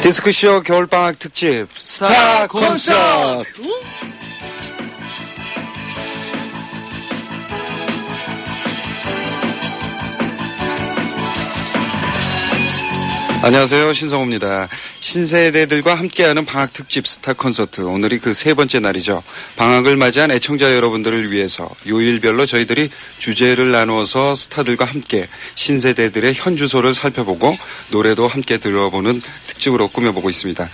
디스크쇼 겨울방학 특집 스타 콘서트. 안녕하세요, 신성호입니다. 신세대들과 함께하는 방학 특집 스타 콘서트. 오늘이 그 세 번째 날이죠. 방학을 맞이한 애청자 여러분들을 위해서 요일별로 저희들이 주제를 나누어서 스타들과 함께 신세대들의 현주소를 살펴보고 노래도 함께 들어보는 특집으로 꾸며보고 있습니다.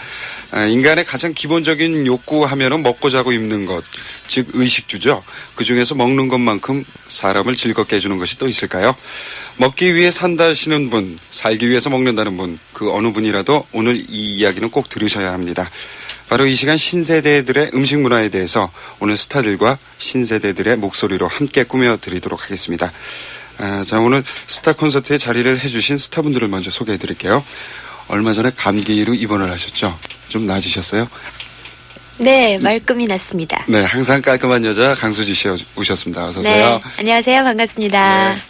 인간의 가장 기본적인 욕구하면은 먹고 자고 입는 것, 즉 의식주죠. 그중에서 먹는 것만큼 사람을 즐겁게 해주는 것이 또 있을까요? 먹기 위해 산다시는 분, 살기 위해서 먹는다는 분, 그 어느 분이라도 오늘 이 이야기는 꼭 들으셔야 합니다. 바로 이 시간 신세대들의 음식 문화에 대해서 오늘 스타들과 신세대들의 목소리로 함께 꾸며드리도록 하겠습니다. 자, 오늘 스타 콘서트에 자리를 해주신 스타분들을 먼저 소개해드릴게요. 얼마 전에 감기로 입원을 하셨죠? 좀 나아지셨어요? 네, 말끔히 났습니다. 네, 항상 깔끔한 여자 강수지 씨 오셨습니다. 어서 오세요. 네, 안녕하세요. 반갑습니다. 네.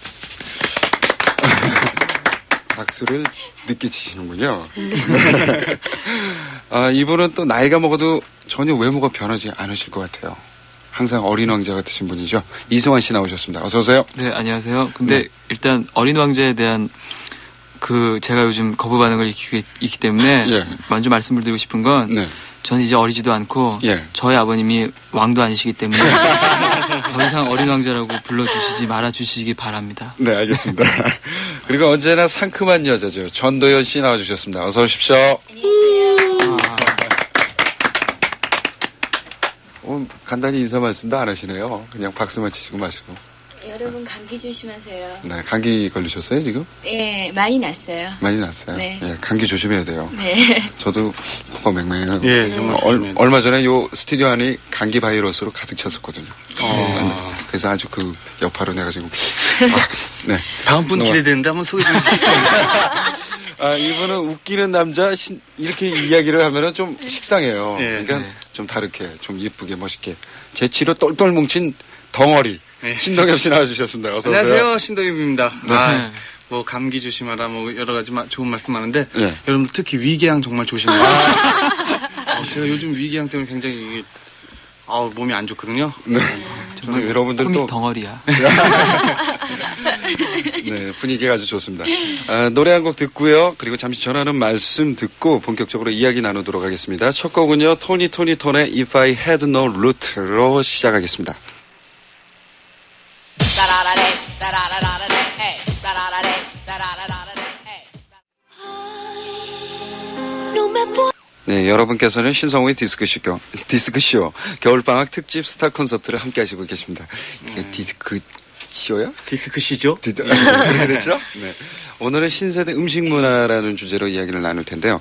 박수를 늦게 치시는군요. 이분은 또 나이가 먹어도 전혀 외모가 변하지 않으실 것 같아요. 항상 어린 왕자 같으신 분이죠. 이승환 씨 나오셨습니다. 어서 오세요. 네, 안녕하세요. 근데 일단 어린 왕자에 대한 제가 요즘 거부 반응을 일으키고 있기 때문에 먼저 말씀을 드리고 싶은 건 저는 이제 어리지도 않고 저희 아버님이 왕도 아니시기 때문에 더 이상 어린 왕자라고 불러주시지 말아주시기 바랍니다. 네, 알겠습니다. 그리고 언제나 상큼한 여자죠. 전도연 씨 나와주셨습니다. 어서 오십시오. 간단히 인사 말씀도 안 하시네요. 그냥 박수만 치시고 마시고. 여러분 감기 조심하세요. 네, 감기 걸리셨어요 지금? 네, 많이 났어요. 많이 났어요? 네. 예, 감기 조심해야 돼요. 네. 저도 코가 맹맹해요. 예, 정말 얼마 전에 요 스튜디오 안이 감기 바이러스로 가득 찼었거든요. 그래서 아주 그 여파로 내가지고. 네. 다음 분 기대되는데 한번 소개 좀 해주세요. 이분은 웃기는 남자 이렇게 이야기를 하면은 좀 식상해요. 예, 그러니까 좀 다르게, 좀 예쁘게, 멋있게 재치로 똘똘 뭉친 덩어리. 신동엽 씨 나와주셨습니다. 어서 오세요. 안녕하세요, 신동엽입니다. 네. 뭐 감기 조심하라, 뭐 여러 가지 좋은 말씀 많은데 여러분들 특히 위궤양 정말 조심해요. 제가 요즘 위궤양 때문에 굉장히 몸이 안 좋거든요. 네. 정말 여러분들 또 덩어리야. 네, 분위기가 아주 좋습니다. 노래 한 곡 듣고요. 그리고 잠시 전하는 말씀 듣고 본격적으로 이야기 나누도록 하겠습니다. 첫 곡은요, 토니 톤의 If I Had No Root로 시작하겠습니다. 네, 여러분께서는 신성우의 디스크쇼 겨울방학 특집 스타 콘서트를 함께 하시고 계십니다. 이게 디스크쇼야? 디스크시죠? 그랬죠? 네. 오늘은 신세대 음식 문화라는 주제로 이야기를 나눌 텐데요.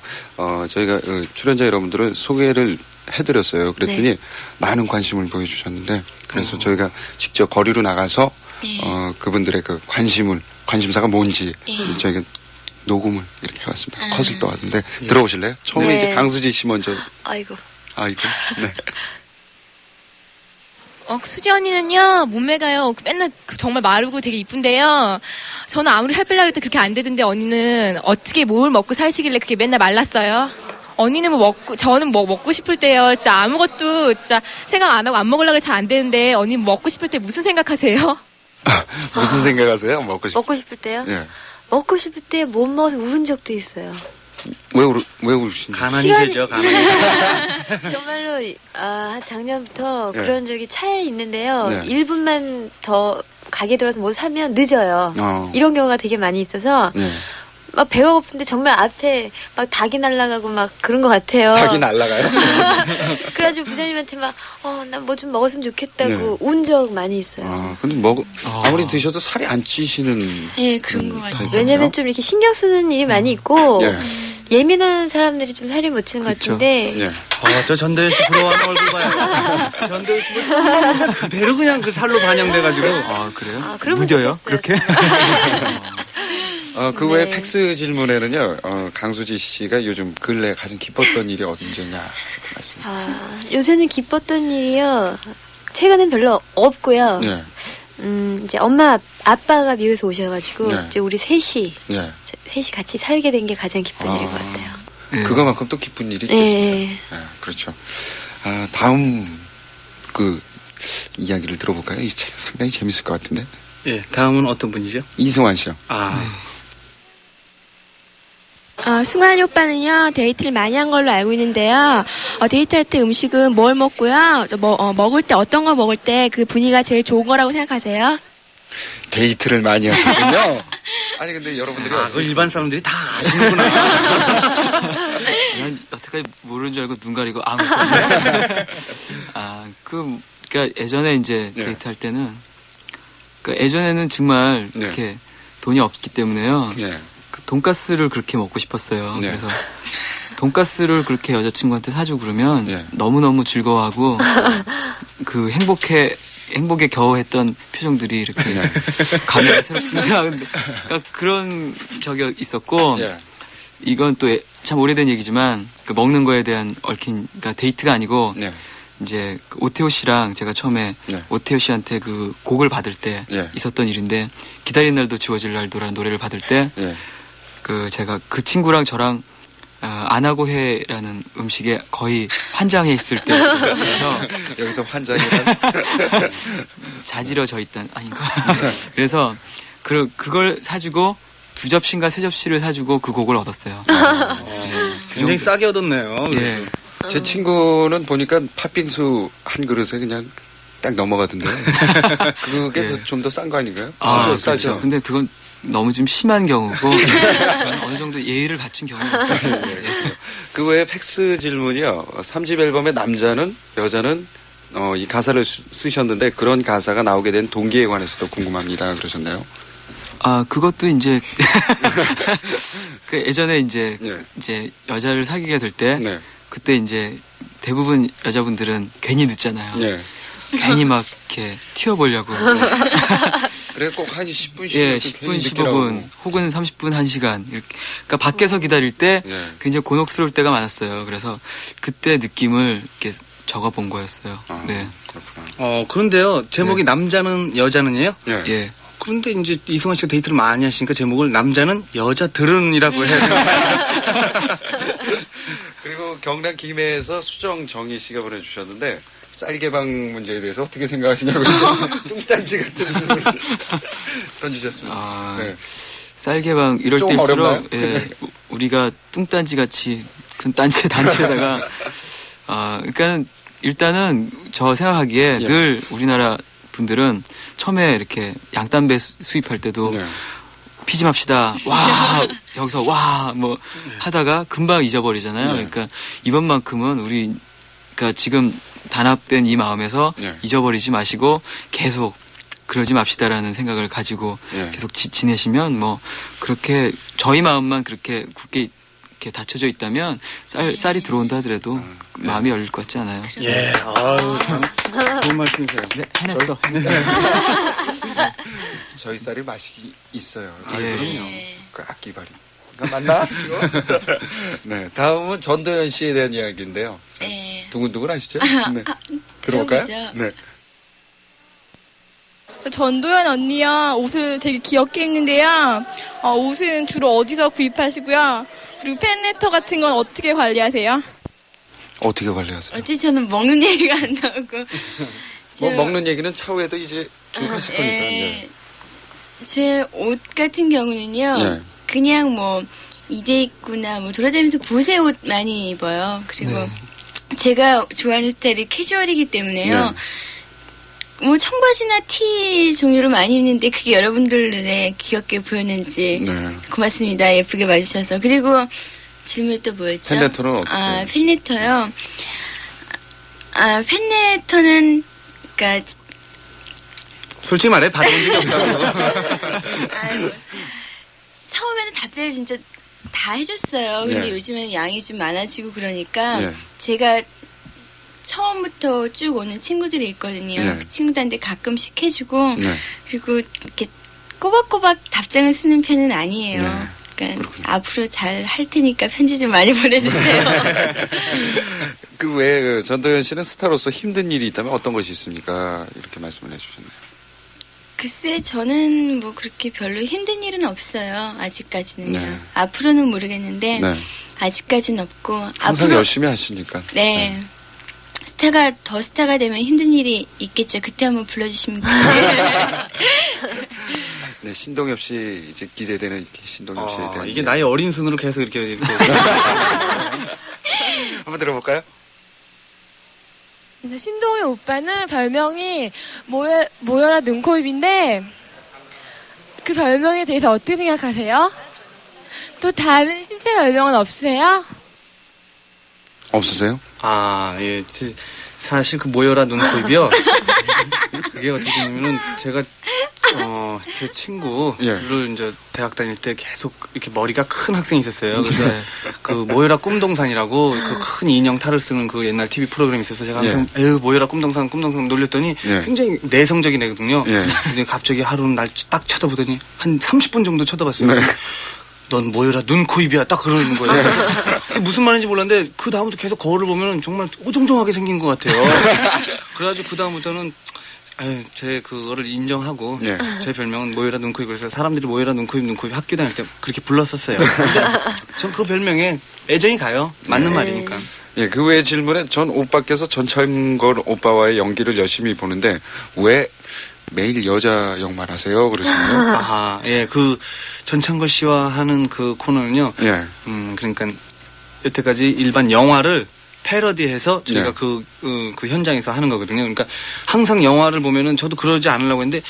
저희가 출연자 여러분들은 소개를 해드렸어요. 그랬더니 많은 관심을 보여주셨는데, 그래서 저희가 직접 거리로 나가서 그분들의 그 관심사가 뭔지 저희가 녹음을 이렇게 해왔습니다. 컷을 떠왔는데 들어보실래요? 처음에 이제 강수지 씨 먼저. 아이고. 네. 수지 언니는요, 몸매가요, 맨날 정말 마르고 되게 이쁜데요. 저는 아무리 살 빼려고 해도 그렇게 안 되던데 언니는 어떻게 뭘 먹고 사시길래 그렇게 맨날 말랐어요? 언니는 저는 먹고 싶을 때요, 진짜 아무것도 진짜 생각 안 하고 안 먹으려고 해서 잘 안 되는데, 언니 먹고 싶을 때 무슨 생각하세요? 무슨 생각하세요? 먹고 싶을 때요? 예. 먹고 싶을 때 못 먹어서 울은 적도 있어요. 왜 우르신지? 가난이 세죠, 가난이. 정말로, 작년부터 그런 적이 차에 있는데요. 1분만 더 가게 들어서 뭐 사면 늦어요. 이런 경우가 되게 많이 있어서. 막 배가 고픈데 정말 앞에 막 닭이 날아가고 막 그런 것 같아요. 닭이 날아가요? 그래가지고 부장님한테 막, 난 뭐 좀 먹었으면 좋겠다고 운 적 많이 있어요. 근데 아무리 드셔도 살이 안 찌시는. 예, 그런 것 같아요. 왜냐면 좀 이렇게 신경 쓰는 일이 많이 있고, 예민한 사람들이 좀 살이 못 찌는 것 같은데. 저 전도연 씨 부러워하는 얼굴 봐요. 전도연 씨 그대로 그냥 그 살로 반영돼가지고. 그래요? 무뎌요? 그렇게? 그 외에 팩스 질문에는요, 강수지 씨가 요즘 근래 가장 기뻤던 일이 언제냐 말씀입니다. 요새는 기뻤던 일이요. 최근엔 별로 없고요. 이제 엄마, 아빠가 미국에서 오셔가지고 이제 우리 셋이 같이 살게 된 게 가장 기쁜 일인 것 같아요. 네. 그거만큼 또 기쁜 일이 있겠습니다. 네, 그렇죠. 다음 그 이야기를 들어볼까요? 이 책 상당히 재밌을 것 같은데. 예, 다음은 어떤 분이죠? 이승환 씨요. 승환이 오빠는요, 데이트를 많이 한 걸로 알고 있는데요. 데이트할 때 음식은 뭘 먹고요? 먹을 때 어떤 거 먹을 때 그 분위기가 제일 좋은 거라고 생각하세요? 데이트를 많이 하거든요. 아니, 근데 여러분들이. 그걸 일반 사람들이 다 아시는구나. 난 여태까지 모르는 줄 알고 눈 가리고 아무것도 그러니까 예전에 이제 데이트 할 때는, 그러니까 예전에는 정말 이렇게 돈이 없기 때문에요. 그 돈가스를 그렇게 먹고 싶었어요. 그래서 돈가스를 그렇게 여자친구한테 사주고 그러면 너무너무 즐거워하고 그 행복에 겨워 했던 표정들이 이렇게 감회가 새롭습니다. 그러니까 그런 적이 있었고, 이건 또 참 오래된 얘기지만, 그 먹는 거에 대한 그러니까 데이트가 아니고, 이제 그 오태호 씨랑 제가 처음에 오태호 씨한테 그 곡을 받을 때 있었던 일인데, 기다린 날도 지워질 날도라는 노래를 받을 때, 그 제가 그 친구랑 저랑 안 하고 해라는 음식에 거의 환장해 있을 때 그래서 여기서 환장이란 자지러져 있단 아닌가. 그래서 그걸 사주고 2접시인가 3접시를 사주고 그 곡을 얻었어요. 굉장히 싸게 얻었네요. 예. 제 친구는 보니까 팥빙수 한 그릇에 그냥 딱 넘어가던데. 그게 좀 더 싼 거 아닌가요? 그렇죠. 근데 그건 너무 좀 심한 경우고 저는 어느 정도 예의를 갖춘 경우가 있어요. 그 외에 팩스 질문이요. 3집 앨범의 남자는 여자는 이 가사를 쓰셨는데 그런 가사가 나오게 된 동기에 관해서도 궁금합니다. 그러셨나요? 그것도 이제 그 예전에 이제 여자를 사귀게 될 때 그때 이제 대부분 여자분들은 괜히 늦잖아요. 괜히 막 이렇게 튀어보려고. 그래 꼭 한 10분씩. 10분, 15분, 혹은 30분, 1시간. 이렇게. 그러니까 밖에서 기다릴 때 굉장히 곤혹스러울 때가 많았어요. 그래서 그때 느낌을 이렇게 적어 본 거였어요. 그렇구나. 그런데요, 제목이 남자는 여자는이에요? 예. 그런데 이제 이승환 씨가 데이트를 많이 하시니까 제목을 남자는 여자들은이라고 해요. 그리고 경남 김해에서 수정정희 씨가 보내주셨는데 쌀개방 문제에 대해서 어떻게 생각하시냐고 뚱딴지 같은 질문을 던지셨습니다. 쌀개방 이럴 때일수록 우리가 뚱딴지 같이 큰 단체에다가 그러니까 일단은 저 생각하기에 늘 우리나라 분들은 처음에 이렇게 양담배 수입할 때도 피지 맙시다. 와, 여기서 와, 뭐 하다가 금방 잊어버리잖아요. 그러니까 이번만큼은 그러니까 지금 단합된 이 마음에서 잊어버리지 마시고 계속 그러지 맙시다라는 생각을 가지고 계속 지내시면 뭐 그렇게 저희 마음만 그렇게 굳게 이렇게 닫혀져 있다면 쌀이 들어온다 하더라도 마음이 열릴 것 같지 않아요? 예, 참 좋은 말씀이세요. 네, 해냈어. 저희 쌀이 맛이 있어요. 그럼요. 그 악기발이. 맞나? 네, 다음은 전도연 씨에 대한 이야기인데요. 두근두근 하시죠? 네. 들어볼까요? 네. 전도연 언니요, 옷을 되게 귀엽게 입는데요. 옷은 주로 어디서 구입하시고요? 그리고 팬레터 같은 건 어떻게 관리하세요? 어떻게 관리하세요? 어찌 저는 먹는 얘기가 안 나오고. 뭐 먹는 얘기는 차후에도 이제 쭉 하실 거니까. 제 옷 같은 경우는요. 그냥 뭐 이대 입구나 뭐 돌아다니면서 보세 옷 많이 입어요. 그리고 제가 좋아하는 스타일이 캐주얼이기 때문에요. 뭐 청바지나 티 종류로 많이 입는데 그게 여러분들 눈에 귀엽게 보였는지 고맙습니다. 예쁘게 봐주셔서. 그리고 질문이 또 뭐였죠? 팬레터는 어떻게? 팬레터요. 팬레터는 그러니까 솔직히 말해 받아본 적이 없다고. 처음에는 답장을 진짜 다 해줬어요. 근데 요즘에는 양이 좀 많아지고 그러니까 제가 처음부터 쭉 오는 친구들이 있거든요. 그 친구들한테 가끔씩 해주고 그리고 이렇게 꼬박꼬박 답장을 쓰는 편은 아니에요. 그러니까 그렇군요. 앞으로 잘 할 테니까 편지 좀 많이 보내주세요. 그 외에 전도연 씨는 스타로서 힘든 일이 있다면 어떤 것이 있습니까? 이렇게 말씀을 해주셨네요. 글쎄, 저는 뭐 그렇게 별로 힘든 일은 없어요. 아직까지는요. 네. 앞으로는 모르겠는데, 네. 아직까지는 없고. 항상 앞으로, 열심히 하시니까. 네. 스타가 되면 힘든 일이 있겠죠. 그때 한번 불러주시면 네, 신동엽 씨 이제 기대되는 신동엽 씨에 대한 이게 나의 어린 순으로 계속 이렇게 한번 들어볼까요? 신동엽 오빠는 별명이 모여라 눈코입인데 그 별명에 대해서 어떻게 생각하세요? 또 다른 신체 별명은 없으세요? 없으세요? 예. 사실 그 모여라 눈코입이요. 그게 어떻게 되냐면은 제가 제 친구를 이제 대학 다닐 때 계속 이렇게 머리가 큰 학생이 있었어요. 그래서 그 모여라 꿈동산이라고 그 큰 인형 탈을 쓰는 그 옛날 TV 프로그램이 있어서 제가 항상 모여라 꿈동산 놀렸더니 굉장히 내성적인 애거든요. 이제 갑자기 하루는 날 딱 쳐다보더니 한 30분 정도 쳐다봤어요. 넌 모여라 눈, 코, 입이야. 딱 그러는 거예요. 무슨 말인지 몰랐는데 그 다음부터 계속 거울을 보면 정말 오종종하게 생긴 것 같아요. 그래가지고 그 다음부터는 제 그거를 인정하고 제 별명은 모여라 눈, 코, 입. 그래서 사람들이 모여라 눈, 코, 입 학교 다닐 때 그렇게 불렀었어요. 근데 전 그 별명에 애정이 가요. 맞는 말이니까. 예, 그 외의 질문에 전 오빠께서 전창걸 오빠와의 연기를 열심히 보는데 왜 매일 여자 역만 하세요? 그러시나요? 그 전창걸 씨와 하는 그 코너는요. 그러니까 여태까지 일반 영화를 패러디해서 저희가 그 현장에서 하는 거거든요. 그러니까 항상 영화를 보면은 저도 그러지 않으려고 했는데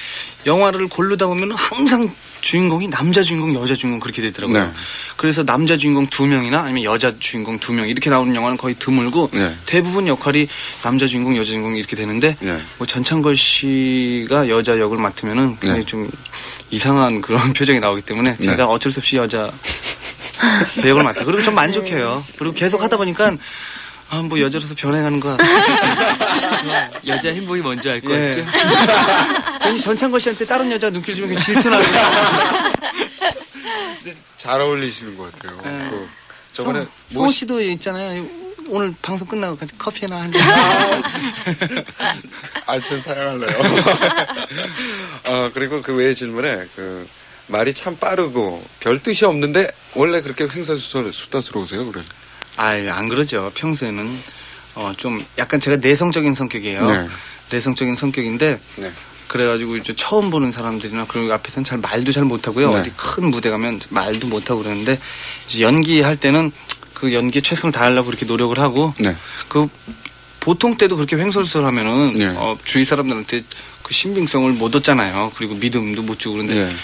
영화를 고르다 보면은 항상 주인공이 남자 주인공, 여자 주인공 그렇게 되더라고요. 그래서 남자 주인공 2명이나 아니면 여자 주인공 2명 이렇게 나오는 영화는 거의 드물고 대부분 역할이 남자 주인공, 여자 주인공 이렇게 되는데 뭐 전창걸 씨가 여자 역을 맡으면은 굉장히 좀 이상한 그런 표정이 나오기 때문에 제가 어쩔 수 없이 여자 배역을 맡아요. 그리고 좀 만족해요. 그리고 계속 하다 보니까 뭐 여자로서 변해가는 거 여자 행복이 뭔지 알 것 같죠? 괜히 전창걸 씨한테 다른 여자 눈길 주면 그냥 질투나고. 잘 어울리시는 것 같아요. 저번에 성호 씨도 있잖아요. 오늘 방송 끝나고 같이 커피나 한 잔. 전 사양할래요. 그리고 그 외의 질문에 말이 참 빠르고 별 뜻이 없는데 원래 그렇게 횡설수설스러우세요? 그래? 안 그러죠. 평소에는 좀 약간 제가 내성적인 성격이에요. 내성적인 성격인데 그래가지고 이제 처음 보는 사람들이나 그런 앞에서는 말도 잘 못하고요. 어디 큰 무대 가면 말도 못하고 그러는데 이제 연기할 때는 그 연기에 최선을 다하려고 그렇게 노력을 하고 그 보통 때도 그렇게 횡설수설하면은 주위 사람들한테 그 신빙성을 못 얻잖아요. 그리고 믿음도 못 주고 그런데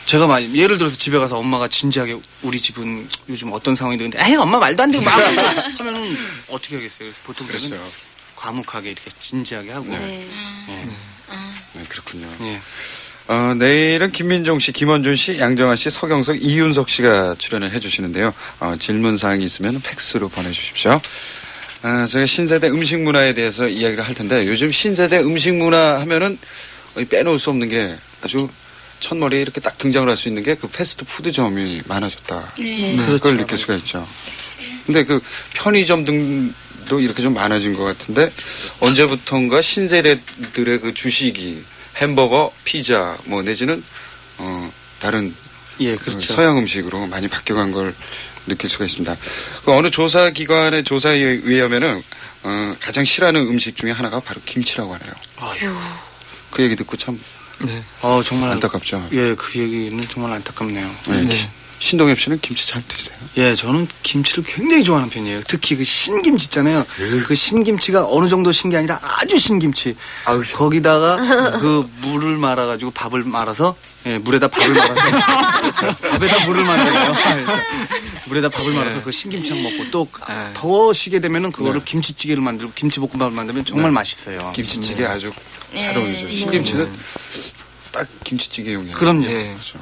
제가 예를 들어서 집에 가서 엄마가 진지하게 우리 집은 요즘 어떤 상황이 되는데 에이 엄마 말도 안 되고 막 하면은 어떻게 하겠어요. 그래서 보통 그렇죠. 과묵하게 이렇게 진지하게 하고. 그렇군요. 내일은 김민종 씨, 김원준 씨, 양정아 씨, 서경석, 이윤석 씨가 출연을 해주시는데요. 질문 사항이 있으면 팩스로 보내주십시오. 제가 신세대 음식 문화에 대해서 이야기를 할 텐데 요즘 신세대 음식 문화 하면은 빼놓을 수 없는 게 아주 첫머리에 이렇게 딱 등장을 할 수 있는 게 그 패스트푸드점이 많아졌다. 그걸 그렇죠. 느낄 수가 있죠. 근데 그 편의점 등도 이렇게 좀 많아진 것 같은데 언제부턴가 신세대들의 그 주식이 햄버거, 피자 뭐 내지는 다른 그렇죠. 서양 음식으로 많이 바뀌어간 걸 느낄 수가 있습니다. 그 어느 조사기관의 조사에 의하면은 가장 싫어하는 음식 중에 하나가 바로 김치라고 하네요. 그 얘기 듣고 참 정말 안타깝죠. 그 얘기는 정말 안타깝네요. 신동엽 씨는 김치 잘 드세요? 저는 김치를 굉장히 좋아하는 편이에요. 특히 그 신김치 있잖아요. 그 신김치가 어느 정도 신 게 아니라 아주 신김치. 거기다가 그 물을 말아가지고 밥을 말아서 물에다 밥을 말아서 밥에다 물을 말아요. 물에다 밥을 말아서 그 신김치랑 먹고 또 더 쉬게 되면은 그거를 김치찌개를 만들고 김치볶음밥을 만들면 정말 맛있어요. 김치찌개 아주 잘 어울리죠. 신김치는 딱 김치찌개용이에요. 그럼요. 그렇죠.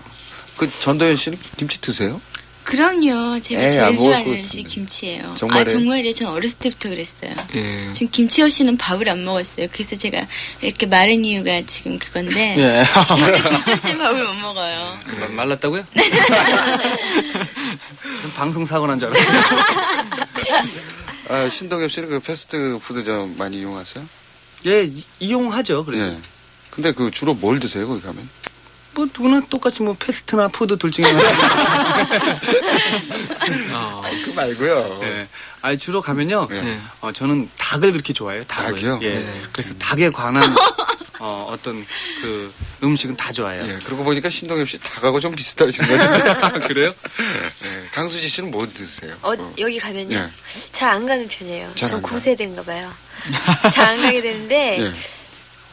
그 전도연 씨는 김치 드세요? 그럼요. 제가 제일 좋아하는 음식 김치예요. 정말요? 정말요. 전 어렸을 때부터 그랬어요. 지금 김치 없이는 밥을 안 먹었어요. 그래서 제가 이렇게 마른 이유가 지금 그건데 김치 없이는 밥을 못 먹어요. 말랐다고요? 네. 방송 사고 난 줄 알았어요. 신동엽 씨는 그 패스트푸드점 많이 이용하세요? 이용하죠. 그래도. 근데 그 주로 뭘 드세요 거기 가면? 뭐 누구나 똑같이 뭐 패스트나 푸드 둘 중에 하나. 그 말고요. 네. 아니 주로 가면요. 네. 저는 닭을 그렇게 좋아해요. 닭이요? 예. 네. 그래서 닭에 관한 어떤 그 음식은 다 좋아해요. 예. 그러고 보니까 신동엽 씨 닭하고 좀 비슷하신 것 같아요. 그래요? 네. 강수지 씨는 뭐 드세요? 여기 가면요. 예. 잘 안 가는 편이에요. 잘 전 안 가요? 9세대인가 봐요. 잘 안 가게 되는데 예.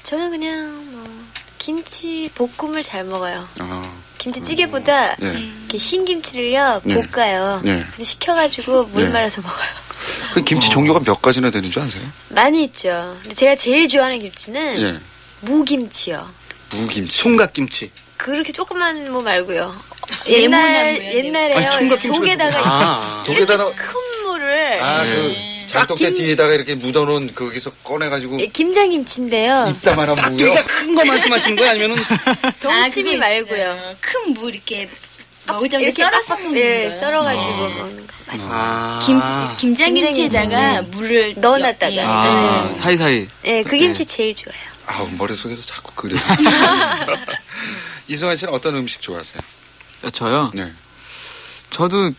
저는 그냥 뭐 김치 볶음을 잘 먹어요. 아, 김치찌개보다 이렇게 신김치를요 볶아요. 그래서 시켜가지고 물 말아서 먹어요. 그 김치 종류가 몇 가지나 되는 줄 아세요? 많이 있죠. 근데 제가 제일 좋아하는 김치는 무김치요. 무김치. 총각김치. 그렇게 조그만 무 말고요. 옛날에요. 독에다가 독에다가 큰 무를 그 장독대 뒤에다가 이렇게 묻어놓은 거기서 꺼내가지고 김장김치인데요. 이따만한 무요? 깍두기가 큰 거 말씀하시는 거예요? 아니면은 동치미 말고요. 큰 무 이렇게 먹을 때 이렇게 썰어서 먹는 거예요. 썰어가지고 먹는 거 맛있어요. 김장김치에다가 물을 넣어놨다가 사이사이. 네, 그 김치 제일 좋아요. 아우 머릿속에서 자꾸 그려. 이승환 씨는 어떤 음식 좋아하세요? 저요? 네. 저도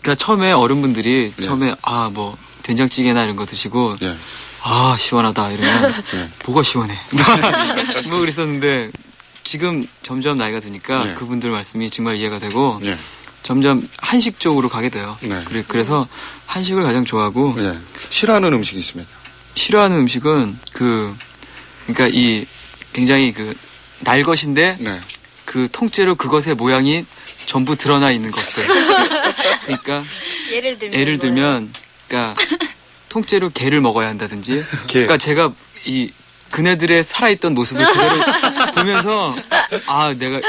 그러니까 처음에 어른분들이 처음에 뭐 된장찌개나 이런 거 드시고 시원하다 이러면 뭐가 시원해 뭐 그랬었는데 지금 점점 나이가 드니까 그분들 말씀이 정말 이해가 되고 점점 한식 쪽으로 가게 돼요. 그래서 한식을 가장 좋아하고 싫어하는 음식이 있으면 싫어하는 음식은 그러니까 이 굉장히 그 날것인데 그 통째로 그것의 모양이 전부 드러나 있는 것들. 그러니까 예를 들면 그러니까 통째로 게를 먹어야 한다든지. 그러니까 제가 이 그네들의 살아있던 모습을 그대로 보면서 내가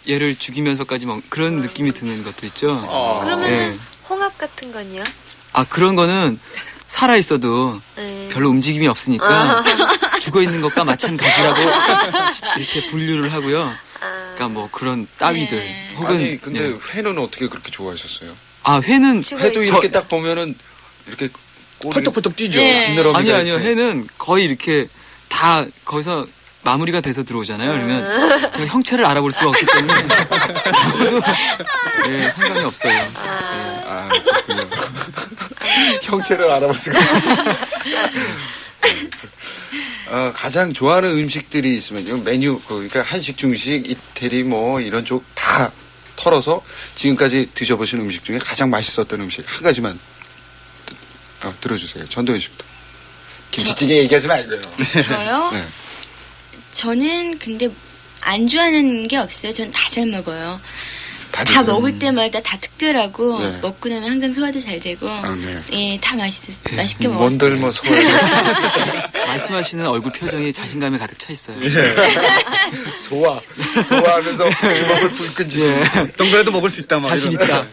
얘를 죽이면서까지 그런 느낌이 드는 것도 있죠. 그러면은 홍합 같은 건요? 그런 거는 살아 있어도 별로 움직임이 없으니까 죽어 있는 것과 마찬가지라고 이렇게 분류를 하고요. 그러니까 뭐 그런 따위들 혹은 아니 근데 회는 어떻게 그렇게 좋아하셨어요? 회는 회도 이렇게 딱 보면은 이렇게 펄떡펄떡 뛰죠. 아니요 회는 거의 이렇게 다 거기서 마무리가 돼서 들어오잖아요. 그러면 제가 형체를 알아볼 수가 없기 때문에 아무도 상관이 없어요. 그렇군요. 형체를 알아볼 수가 가장 좋아하는 음식들이 있으면 메뉴 그러니까 한식, 중식, 이태리 뭐 이런 쪽 다 털어서 지금까지 드셔보신 음식 중에 가장 맛있었던 음식 한 가지만 들어주세요. 전도연 씨부터. 김치찌개 얘기하지 말고요. 저요? 네. 저는 근데 안 좋아하는 게 없어요. 전 다 잘 먹어요. 다 먹을 때마다 다 특별하고 먹고 나면 항상 소화도 잘 되고 다 맛있게 먹었어요. 뭔들 뭐 소화. 말씀하시는 얼굴 표정이 자신감에 가득 차 있어요. 소화하면서 주먹을 불끈 동그라도 먹을 수 있다. 자신 있다.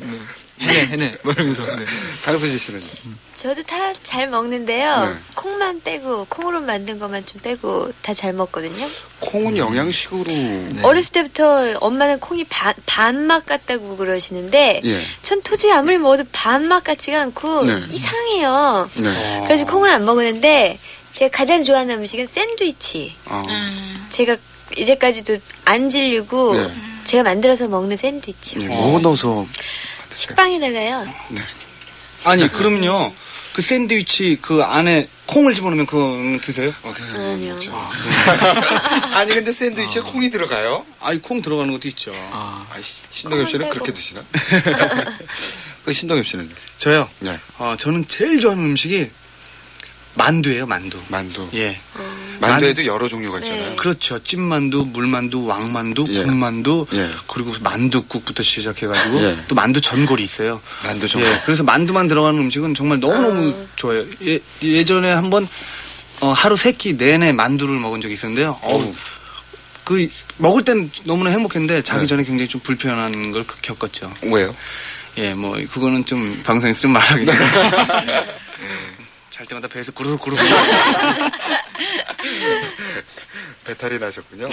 해내. 뭐 이러면서. 강수지 씨는? 저도 다 잘 먹는데요. 콩만 빼고 콩으로 만든 것만 좀 빼고 다 잘 먹거든요. 콩은 영양식으로. 어렸을 때부터 엄마는 콩이 반맛 같다고 그러시는데 전 도저히 아무리 먹어도 반맛 같지가 않고 이상해요. 그래서 콩을 안 먹는데 제가 가장 좋아하는 음식은 샌드위치. 제가 이제까지도 안 질리고 제가 만들어서 먹는 샌드위치요. 뭐 넣어서 식빵에다가요. 아니 그럼요. 그 샌드위치 그 안에 콩을 집어넣으면 그거 드세요? 아니요. 아니 근데 샌드위치에 콩이 들어가요? 아니 콩 들어가는 것도 있죠. 신동엽 씨는 그렇게 드시나? 그 신동엽 씨는요? 저요? 저는 제일 좋아하는 음식이 만두예요, 만두. 예. 만두에도 여러 종류가 있잖아요. 그렇죠. 찐만두, 물만두, 왕만두, 군만두, 그리고 만두국부터 시작해가지고 또 만두 전골이 있어요. 만두 전골. 그래서 만두만 들어가는 음식은 정말 너무너무 좋아요. 예전에 한번 하루 3끼 내내 만두를 먹은 적이 있었는데요. 그 먹을 때는 너무나 행복했는데 자기 전에 굉장히 좀 불편한 걸 겪었죠. 왜요? 뭐 그거는 좀 방송에서 좀 말하기 좀. 잘 때마다 배에서 구르륵 배탈이 나셨군요.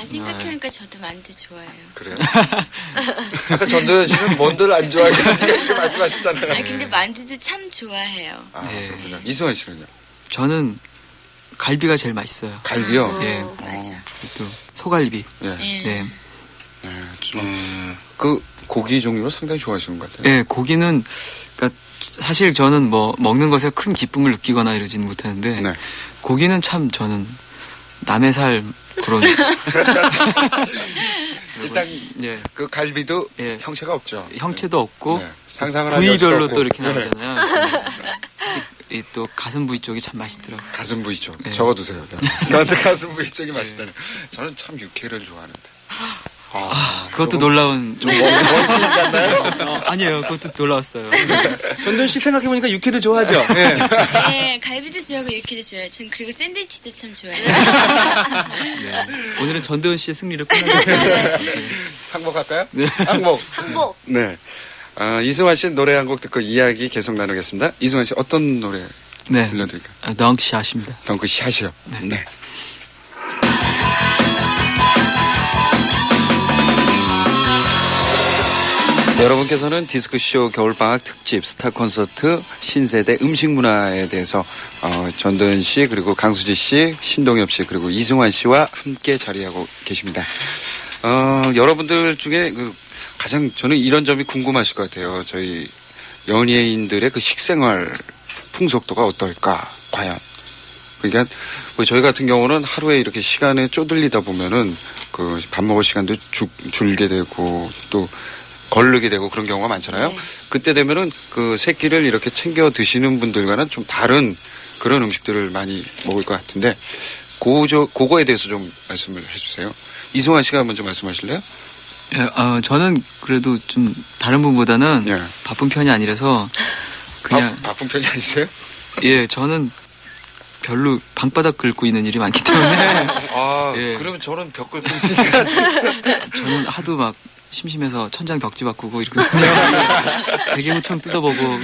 생각해보니까 저도 만두 좋아해요. 그래요? 아까 전도연 씨는 뭔들 안 좋아하겠으니까 이렇게 말씀하셨잖아요. 근데 만두도 참 좋아해요. 그렇군요. 이승환 씨는요? 저는 갈비가 제일 맛있어요. 갈비요? 예. 맞아. 또 소갈비. 예. 네. 그 고기 종류를 상당히 좋아하시는 것 같아요. 예, 고기는 그러니까 사실 저는 뭐 먹는 것에 큰 기쁨을 느끼거나 이러지는 못하는데 네. 고기는 참 저는 남의 살 그런 일단 예. 그 갈비도 예. 형체가 없죠. 형체도 없고 네. 상상을 부위별로 없고. 또 이렇게 나오잖아요. 이 또 가슴 부위 쪽이 참 맛있더라고요. 가슴 부위 쪽. 네. 적어두세요. 나한테 가슴 부위 쪽이 맛있다네. 저는 참 육회를 좋아하는데. 그것도 놀라운 좀 원시인 같나요? 아니에요. 그것도 놀라웠어요. 전도연 씨 생각해보니까 육회도 좋아하죠? 네. 네, 갈비도 좋아하고 육회도 좋아해요. 전 그리고 샌드위치도 참 좋아해요. 네. 오늘은 전도연 씨의 승리를 끝내볼게요. 네. 항복할까요? 네. 항복. 네. 이승환 씨 노래 한 곡 듣고 이야기 계속 나누겠습니다. 이승환 씨 어떤 노래 네. 들려드릴까요? 덩크샷입니다. 덩크샷이요. 네. 네. 여러분께서는 디스크쇼 겨울방학 특집 스타 콘서트 신세대 음식 문화에 대해서 전도연 씨 그리고 강수지 씨, 신동엽 씨 그리고 이승환 씨와 함께 자리하고 계십니다. 여러분들 중에 가장 저는 이런 점이 궁금하실 것 같아요. 저희 연예인들의 그 식생활 풍속도가 어떨까 과연. 그러니까 뭐 저희 같은 경우는 하루에 이렇게 시간에 쪼들리다 보면은 그 밥 먹을 시간도 줄게 되고 또 거르게 되고 그런 경우가 많잖아요. 네. 그때 되면은 그 세 끼를 이렇게 챙겨 드시는 분들과는 좀 다른 그런 음식들을 많이 먹을 것 같은데 그거에 대해서 좀 말씀을 해주세요. 이승환 씨가 먼저 말씀하실래요? 예, 저는 그래도 좀 다른 분보다는 예. 바쁜 편이 아니라서 그냥 바쁜 편이 아니세요? 예, 저는 별로 방바닥 긁고 있는 일이 많기 때문에 예. 그러면 저는 벽 긁고 있으니까 저는 하도 막 심심해서 천장 벽지 바꾸고 이러거든요. 대게무청 뜯어보고.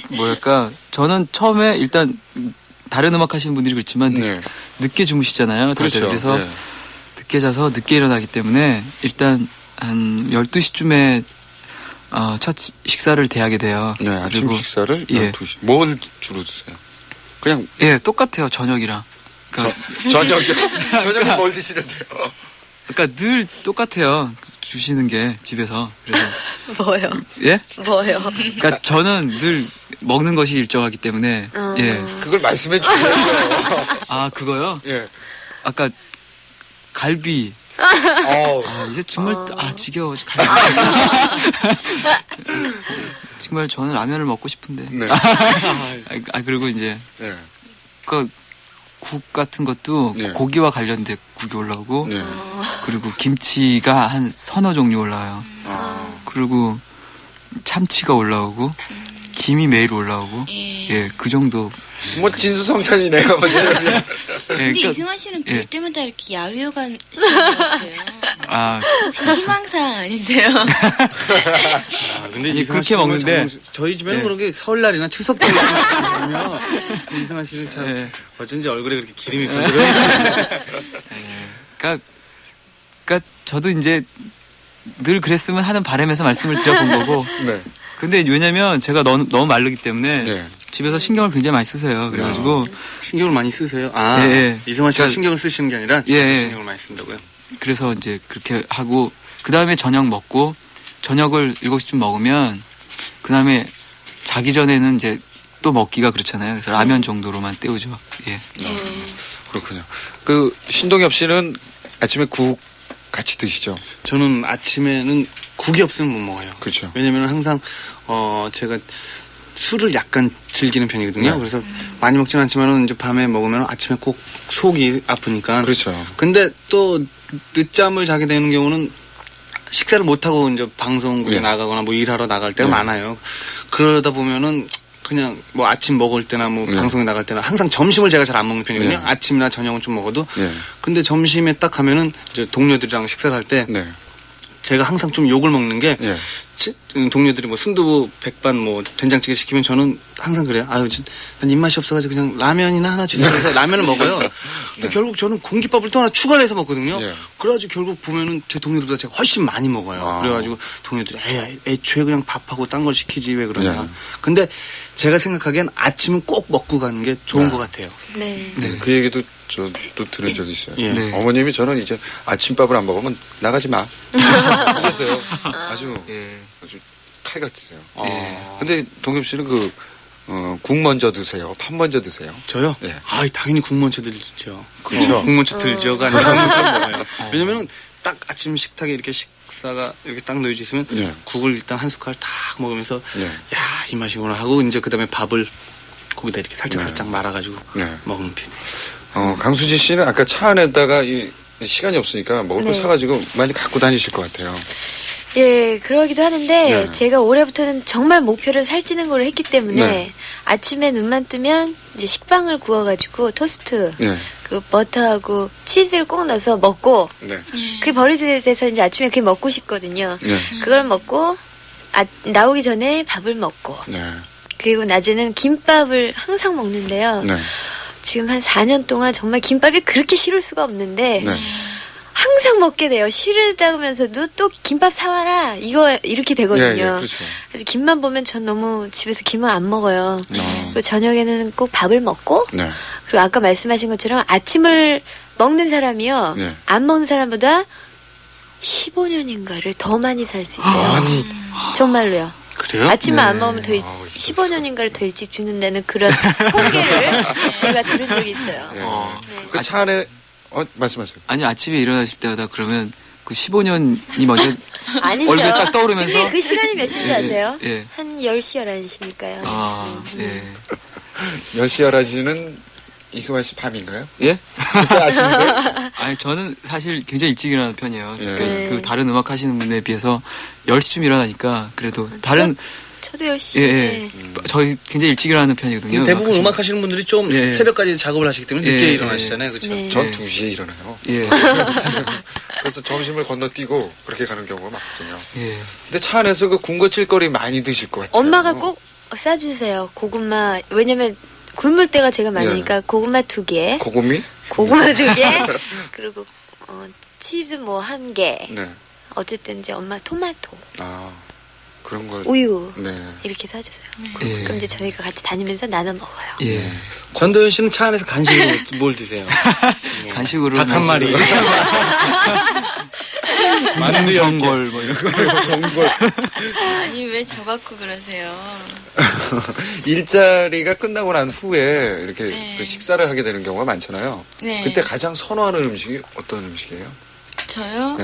뭐랄까. 저는 처음에 일단 다른 음악 하시는 분들이 그렇지만 네. 늦게 주무시잖아요. 다들. 그렇죠. 그래서 네. 늦게 자서 늦게 일어나기 때문에 일단 한 12시쯤에 첫 식사를 대하게 돼요. 네, 아침 그리고 식사를 예. 12시. 뭘 주로 드세요? 그냥 예, 똑같아요. 저녁이랑. 그러니까 저녁에 뭘 드시는데요? 그러니까 늘 똑같아요. 주시는 게 집에서. 그래서 뭐요? 예? 뭐요? 그러니까 저는 늘 먹는 것이 일정하기 때문에 예. 그걸 말씀해 주세요. 아, 그거요? 예. 아까 갈비. 이제 정말 지겨워. 정말 저는 라면을 먹고 싶은데. 네. 그리고 이제 네. 국 같은 것도 네. 고기와 관련된 국이 올라오고 네. 그리고 김치가 한 서너 종류 올라와요. 그리고 참치가 올라오고 김이 매일 올라오고 예, 그 정도. 뭐 진수성찬이네요. 근데 그러니까, 이승환 씨는 볼 때마다 이렇게 야외여관 시는 것 같아요. 혹시 희망사항 아니세요? 근데 이제 그렇게 먹는데 저희 집에는 그런 게 설날이나 추석 때 있거든요. 이승환 씨는 참 어쩐지 얼굴에 그렇게 기름이 불더라고요. 그러니까 저도 이제 늘 그랬으면 하는 바람에서 말씀을 드려본 거고. 네. 근데 왜냐면 제가 너무 마르기 때문에 네. 집에서 신경을 굉장히 많이 쓰세요. 그래가지고 신경을 많이 쓰세요. 이승환 씨가 신경을 쓰시는 게 아니라 신경을 많이 쓴다고요. 그래서 이제 그렇게 하고 그 다음에 저녁 먹고 저녁을 7시쯤 먹으면 그 다음에 자기 전에는 이제 또 먹기가 그렇잖아요. 그래서 라면 정도로만 때우죠. 예. 그렇군요. 그 신동엽 씨는 아침에 국 같이 드시죠? 저는 아침에는 국이 없으면 못 먹어요. 그렇죠. 왜냐면 항상 제가 술을 약간 즐기는 편이거든요. 네. 그래서 많이 먹지는 않지만은 이제 밤에 먹으면 아침에 꼭 속이 아프니까. 그렇죠. 근데 또 늦잠을 자게 되는 경우는 식사를 못 하고 이제 방송국에 나가거나 뭐 일하러 나갈 때가 많아요. 그러다 보면은 그냥 뭐 아침 먹을 때나 뭐 방송에 나갈 때나 항상 점심을 제가 잘 안 먹는 편이거든요. 아침이나 저녁은 좀 먹어도. 근데 점심에 딱 가면은 이제 동료들이랑 식사를 할 때 제가 항상 좀 욕을 먹는 게 동료들이 뭐 순두부, 백반, 뭐 된장찌개 시키면 저는 항상 그래요. 아유, 난 입맛이 없어가지고 그냥 라면이나 하나 주세요. 그래서 라면을 먹어요. 근데 결국 저는 공깃밥을 또 하나 추가를 해서 먹거든요. 그래가지고 결국 보면은 제 동료들보다 제가 훨씬 많이 먹어요. 그래가지고 동료들이 애초에 그냥 밥하고 딴 걸 시키지 왜 그러냐. 근데 제가 생각하기엔 아침은 꼭 먹고 가는 게 좋은 것 같아요. 네. 그 얘기도 저도 들은 적이 있어요. 어머님이 저는 이제 아침밥을 안 먹으면 나가지 마. 그랬어요. 아주 칼 같으세요. 근데 동엽 씨는 국 먼저 드세요? 밥 먼저 드세요? 저요? 네. 당연히 국 먼저 들죠. 그렇죠. 국 먼저 들죠가 아니라 국 먼저 먹어요. 왜냐면은 딱 아침 식탁에 이렇게 식사가 이렇게 딱 놓여져 있으면 국을 일단 한 숟갈 딱 먹으면서 야, 이 맛이구나 하고 이제 그다음에 밥을 거기다 이렇게 살짝 말아가지고 먹는 편이에요. 강수지 씨는 아까 차 안에다가 시간이 없으니까 먹을 거 사가지고 많이 갖고 다니실 것 같아요. 예, 그러기도 하는데 제가 올해부터는 정말 목표를 살찌는 걸 했기 때문에 아침에 눈만 뜨면 이제 식빵을 구워가지고 토스트, 그 버터하고 치즈를 꼭 넣어서 먹고 그게 버릇이 돼서 이제 아침에 그게 먹고 싶거든요. 그걸 먹고 나오기 전에 밥을 먹고 그리고 낮에는 김밥을 항상 먹는데요. 지금 한 4년 동안 정말 김밥이 그렇게 싫을 수가 없는데 항상 먹게 돼요. 싫다면서도 또 김밥 사와라 이렇게 되거든요. 그렇죠. 그래서 김만 보면 전 너무 집에서 김을 안 먹어요. 그리고 저녁에는 꼭 밥을 먹고 그리고 아까 말씀하신 것처럼 아침을 먹는 사람이요. 안 먹는 사람보다 15년인가를 더 많이 살 수 있대요. 정말로요. 그래요? 아침을 안 먹으면 더 15년인가를 더 일찍 죽는다는 그런 통계를 제가 들은 적이 있어요. 그 차 안에 말씀하세요. 아니 아침에 일어나실 때마다 그러면 그 15년이 먼저 아니죠. 얼굴에 딱 떠오르면서 근데 그 시간이 몇 시인지 아세요? 예. 한 10시, 11시니까요. 10시, 11시는 이승환 씨 밤인가요? 예? 그때 아침이세요? 아니 저는 사실 굉장히 일찍 일어나는 편이에요. 그 다른 음악 하시는 분에 비해서 10시쯤 일어나니까 그래도 다른 저도 10시. 저희 굉장히 일찍 일어나는 편이거든요. 대부분 음악 하시는 분들이 좀 새벽까지 작업을 하시기 때문에 늦게 일어나시잖아요. 그렇죠? 전 2시에 일어나요. 그래서 점심을 건너뛰고 그렇게 가는 경우가 많거든요. 근데 차 안에서 그 군것질거리 많이 드실 것 같아요. 엄마가 꼭 싸주세요. 고구마. 왜냐면 굶을 때가 제가 많으니까 고구마 2개. 고구미? 고구마 2개. 그리고 치즈 뭐 1개. 어쨌든 이제 엄마 토마토. 그런 걸 우유 이렇게 사주세요. 그럼 이제 저희가 같이 다니면서 나눠 먹어요. 전도연 씨는 차 안에서 간식으로 뭘 드세요? 간식으로 닭 한 마리. 만두 전골 뭐 이런 거. 전골. 아니 왜 저 갖고 그러세요? 일자리가 끝나고 난 후에 이렇게 그 식사를 하게 되는 경우가 많잖아요. 그때 가장 선호하는 음식이 어떤 음식이에요? 저요?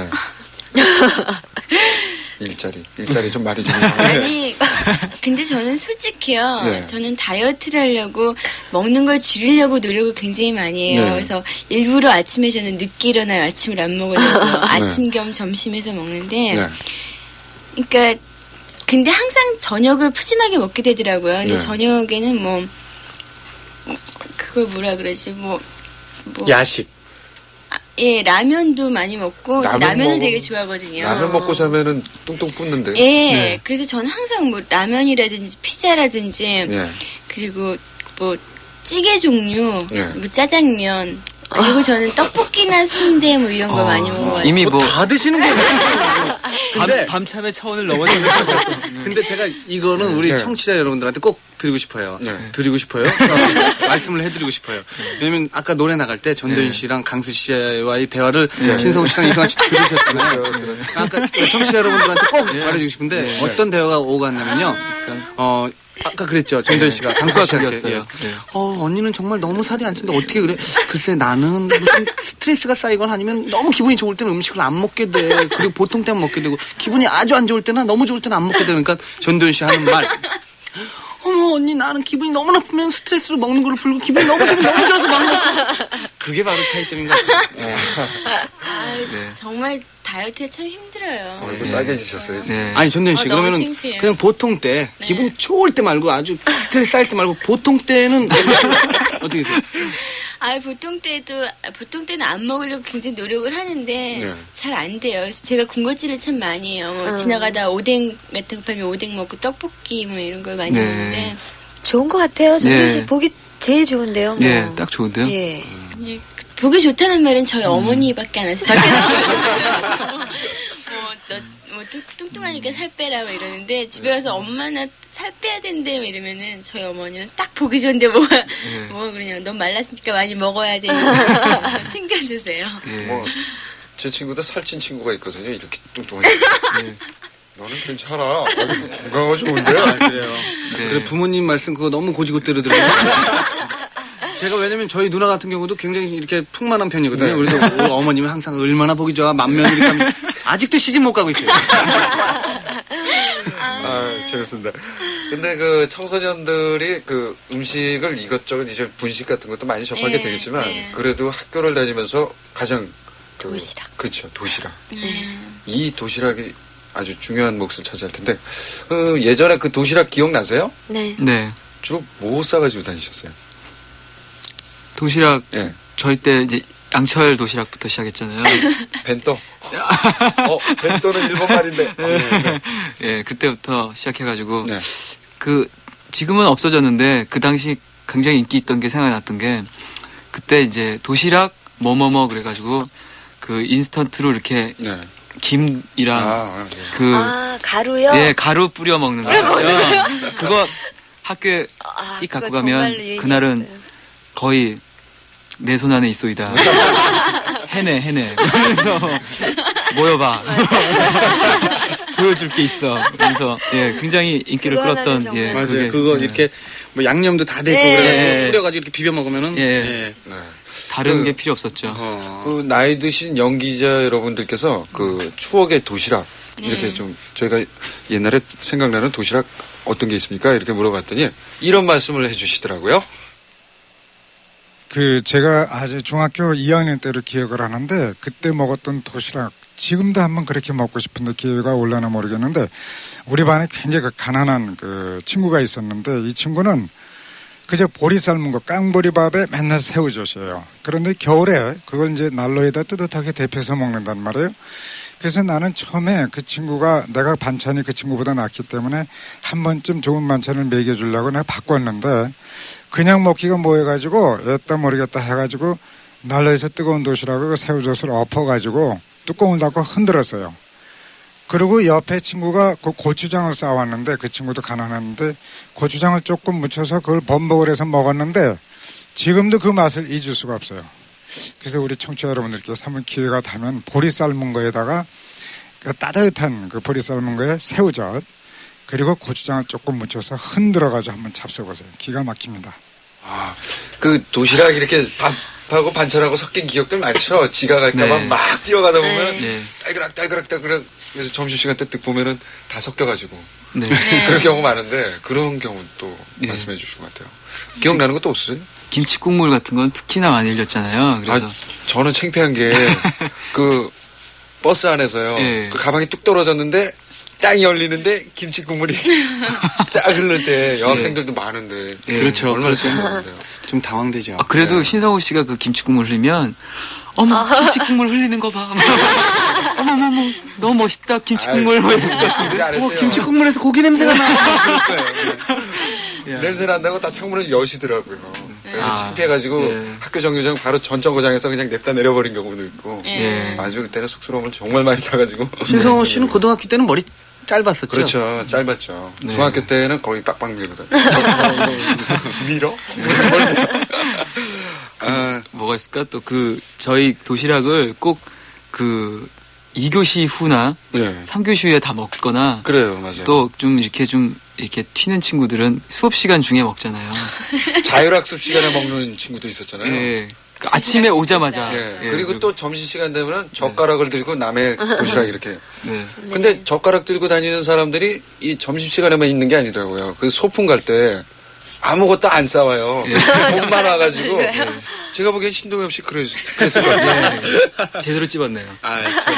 일자리 좀 말이 좀 아니 근데 저는 솔직히요 저는 다이어트를 하려고 먹는 걸 줄이려고 노력을 굉장히 많이 해요. 그래서 일부러 아침에 저는 늦게 일어나요. 아침을 안 먹으려고 아침 겸 점심에서 먹는데 그러니까 근데 항상 저녁을 푸짐하게 먹게 되더라고요. 근데 저녁에는 뭐 그걸 뭐라 그러지 뭐 야식. 라면도 많이 먹고 라면을 되게 좋아하거든요. 라면 먹고 자면은 뚱뚱 붓는데. 그래서 저는 항상 뭐 라면이라든지 피자라든지 그리고 뭐 찌개 종류, 뭐 짜장면 그리고 저는 떡볶이나 순대 뭐 이런 걸 많이 먹어가지고 이미 뭐 다 드시는 거예요. 근데 밤참의 차원을 넘어서는 근데 제가 이거는 우리 청취자 여러분들한테 꼭 드리고 싶어요. 드리고 싶어요. 말씀을 해드리고 싶어요. 왜냐면 아까 노래 나갈 때 전도연 씨랑 강수 씨와의 대화를 신성우 씨랑 이승환 씨 들으셨잖아요. 아까 청취자 여러분들한테 꼭 말해주고 싶은데 어떤 대화가 오갔냐면요. 아까 그랬죠. 전도연 씨가 강수한테 언니는 정말 너무 살이 안 찌는데 어떻게 그래? 글쎄 나는 무슨 스트레스가 쌓이거나 아니면 너무 기분이 좋을 때는 음식을 안 먹게 돼. 그리고 보통 때는 먹게 되고 기분이 아주 안 좋을 때나 너무 좋을 때는 안 먹게 되니까 전도연 씨 하는 말. 어머 언니 나는 기분이 너무 나쁘면 스트레스로 먹는 거를 풀고 기분이 너무 좋아서 먹는 거. 그게 바로 차이점인 것 같아요. 정말 다이어트가 참 힘들어요. 좀 따개지셨어요. 아니 전도연 씨 그러면은 창피해요. 그냥 보통 때 기분이 좋을 때 말고 아주 스트레스 쌓일 때 말고 보통 때는 어떻게 돼요? 보통 때는 안 먹으려고 굉장히 노력을 하는데 잘 안 돼요. 그래서 제가 군것질을 참 많이 해요. 지나가다 오뎅 같은 거 팔면 오뎅 먹고 떡볶이 뭐 이런 걸 많이 먹는데 좋은 것 같아요. 정준 씨 보기 제일 좋은데요. 뭐. 예, 딱 좋은데요. 예. 보기 좋다는 말은 저희 어머니밖에 안 하세요. 밖에 뭐 뚱뚱하니까 살 빼라 뭐 이러는데 집에 가서 엄마나 살 빼야 된대 뭐 이러면은 저희 어머니는 딱 보기 좋은데 뭐 그냥 넌 말랐으니까 많이 먹어야 돼 챙겨주세요. 제 친구도 살찐 친구가 있거든요. 이렇게 뚱뚱하게. 너는 괜찮아. 건강하고 좋은데. 그래요. 그래 부모님 말씀 그거 너무 고지고대로 들어요. 제가 왜냐면 저희 누나 같은 경우도 굉장히 이렇게 풍만한 편이거든요. 그래서 어머님은 항상 얼마나 보기 좋아 만면 이렇게 하면 아직도 시집 못 가고 있어요. 재밌습니다. 근데 그 청소년들이 그 음식을 이것저것 이제 분식 같은 것도 많이 접하게 되겠지만 그래도 학교를 다니면서 가장 도시락. 그렇죠. 도시락. 이 도시락이 아주 중요한 몫을 차지할 텐데 예전에 그 도시락 기억나세요? 네. 주로 뭐 싸가지고 다니셨어요? 도시락 저희 때 이제 양철 도시락부터 시작했잖아요. 벤또. 벤또는 일본 말인데. 예, 그때부터 시작해가지고 지금은 없어졌는데 그 당시 굉장히 인기 있던 게 생각났던 게 그때 이제 도시락 뭐뭐뭐 그래가지고 그 인스턴트로 이렇게 김이랑 가루요? 예, 가루 뿌려 먹는 거 있죠. 그거 학교에 띡 갖고 가면 그날은 거의 내 손 안에 있소이다. 해내. 그래서 모여봐. 보여줄 게 있어. 그래서 굉장히 인기를 끌었던 맞아요. 그거 이렇게 뭐 양념도 다 돼 있고 그래가지고 뿌려가지고 이렇게 비벼 먹으면은 다른 게 필요 없었죠. 그 나이 드신 연기자 여러분들께서 그 추억의 도시락 이렇게 좀 저희가 옛날에 생각나는 도시락 어떤 게 있습니까? 이렇게 물어봤더니 이런 말씀을 해주시더라고요. 제가 아주 중학교 2학년 때로 기억을 하는데 그때 먹었던 도시락 지금도 한번 그렇게 먹고 싶은데 기회가 올라나 모르겠는데 우리 반에 굉장히 가난한 친구가 있었는데 이 친구는 그저 보리 삶은 거 깡보리밥에 맨날 새우젓이에요. 그런데 겨울에 그걸 이제 난로에다 뜨뜻하게 데펴서 먹는단 말이에요. 그래서 나는 처음에 그 친구가 내가 반찬이 그 친구보다 낫기 때문에 한 번쯤 좋은 반찬을 먹여주려고 내가 바꿨는데 그냥 먹기가 뭐해가지고 애따 모르겠다 해가지고 난로에서 뜨거운 도시락을 새우젓을 엎어가지고 뚜껑을 닫고 흔들었어요. 그리고 옆에 친구가 그 고추장을 싸왔는데 그 친구도 가난했는데 고추장을 조금 묻혀서 그걸 범벅을 해서 먹었는데 지금도 그 맛을 잊을 수가 없어요. 그래서 우리 청취자 여러분들께서 한번 기회가 되면 보리 삶은 거에다가 따뜻한 그 보리 삶은 거에 새우젓 그리고 고추장을 조금 묻혀서 흔들어가지고 한번 잡숴보세요. 기가 막힙니다. 그 도시락 이렇게 밥하고 반찬하고 섞인 기억들 많죠. 지각할까봐 막 뛰어가다 보면 딸그락 그래서 점심시간 때 뜩 보면은 다 섞여가지고 그런 경우 많은데 그런 경우 또 말씀해 주실 것 같아요. 기억나는 것도 없으세요? 김치국물 같은 건 특히나 많이 흘렸잖아요. 그래서 저는 창피한 게 그 버스 안에서요. 그 가방이 뚝 떨어졌는데 땅이 열리는데 김치 국물이 딱 흐를 때 여학생들도 많은데 그렇죠. 얼마나 좋은데요. 좀 당황되죠. 그래도 신성우 씨가 그 김치 국물 흘리면 어머 김치 국물 흘리는 거 봐. 어머머머 너무 멋있다 김치 국물 뭐 했을 것 같은데. 김치 국물에서 고기 냄새가 나. 냄새 난다고 다 창문을 여시더라고요. 그래서 창피해가지고 학교 정류장 바로 전 정거장에서 그냥 냅다 내려버린 경우도 있고 아주 그때는 쑥스러움을 정말 많이 타가지고. 신성호 씨는 고등학교 때는 머리 짧았었죠? 그렇죠. 짧았죠. 중학교 때는 거의 빡빡 밀거든. 밀어? 뭐가 있을까? 또 저희 도시락을 꼭 2교시 후나 3교시 후에 다 먹거나. 그래요, 맞아요. 또 이렇게 튀는 친구들은 수업 시간 중에 먹잖아요. 자율학습 시간에 먹는 친구도 있었잖아요. 예. 아침에 오자마자. 그리고 또 점심시간 되면 젓가락을 들고 남의 도시락 이렇게. 근데 젓가락 들고 다니는 사람들이 이 점심시간에만 있는 게 아니더라고요. 그 소풍 갈 때 아무것도 안 싸워요. 몸만 와가지고. 제가 보기엔 신동엽 씨 그랬을 것 같아요. 제대로 찝었네요.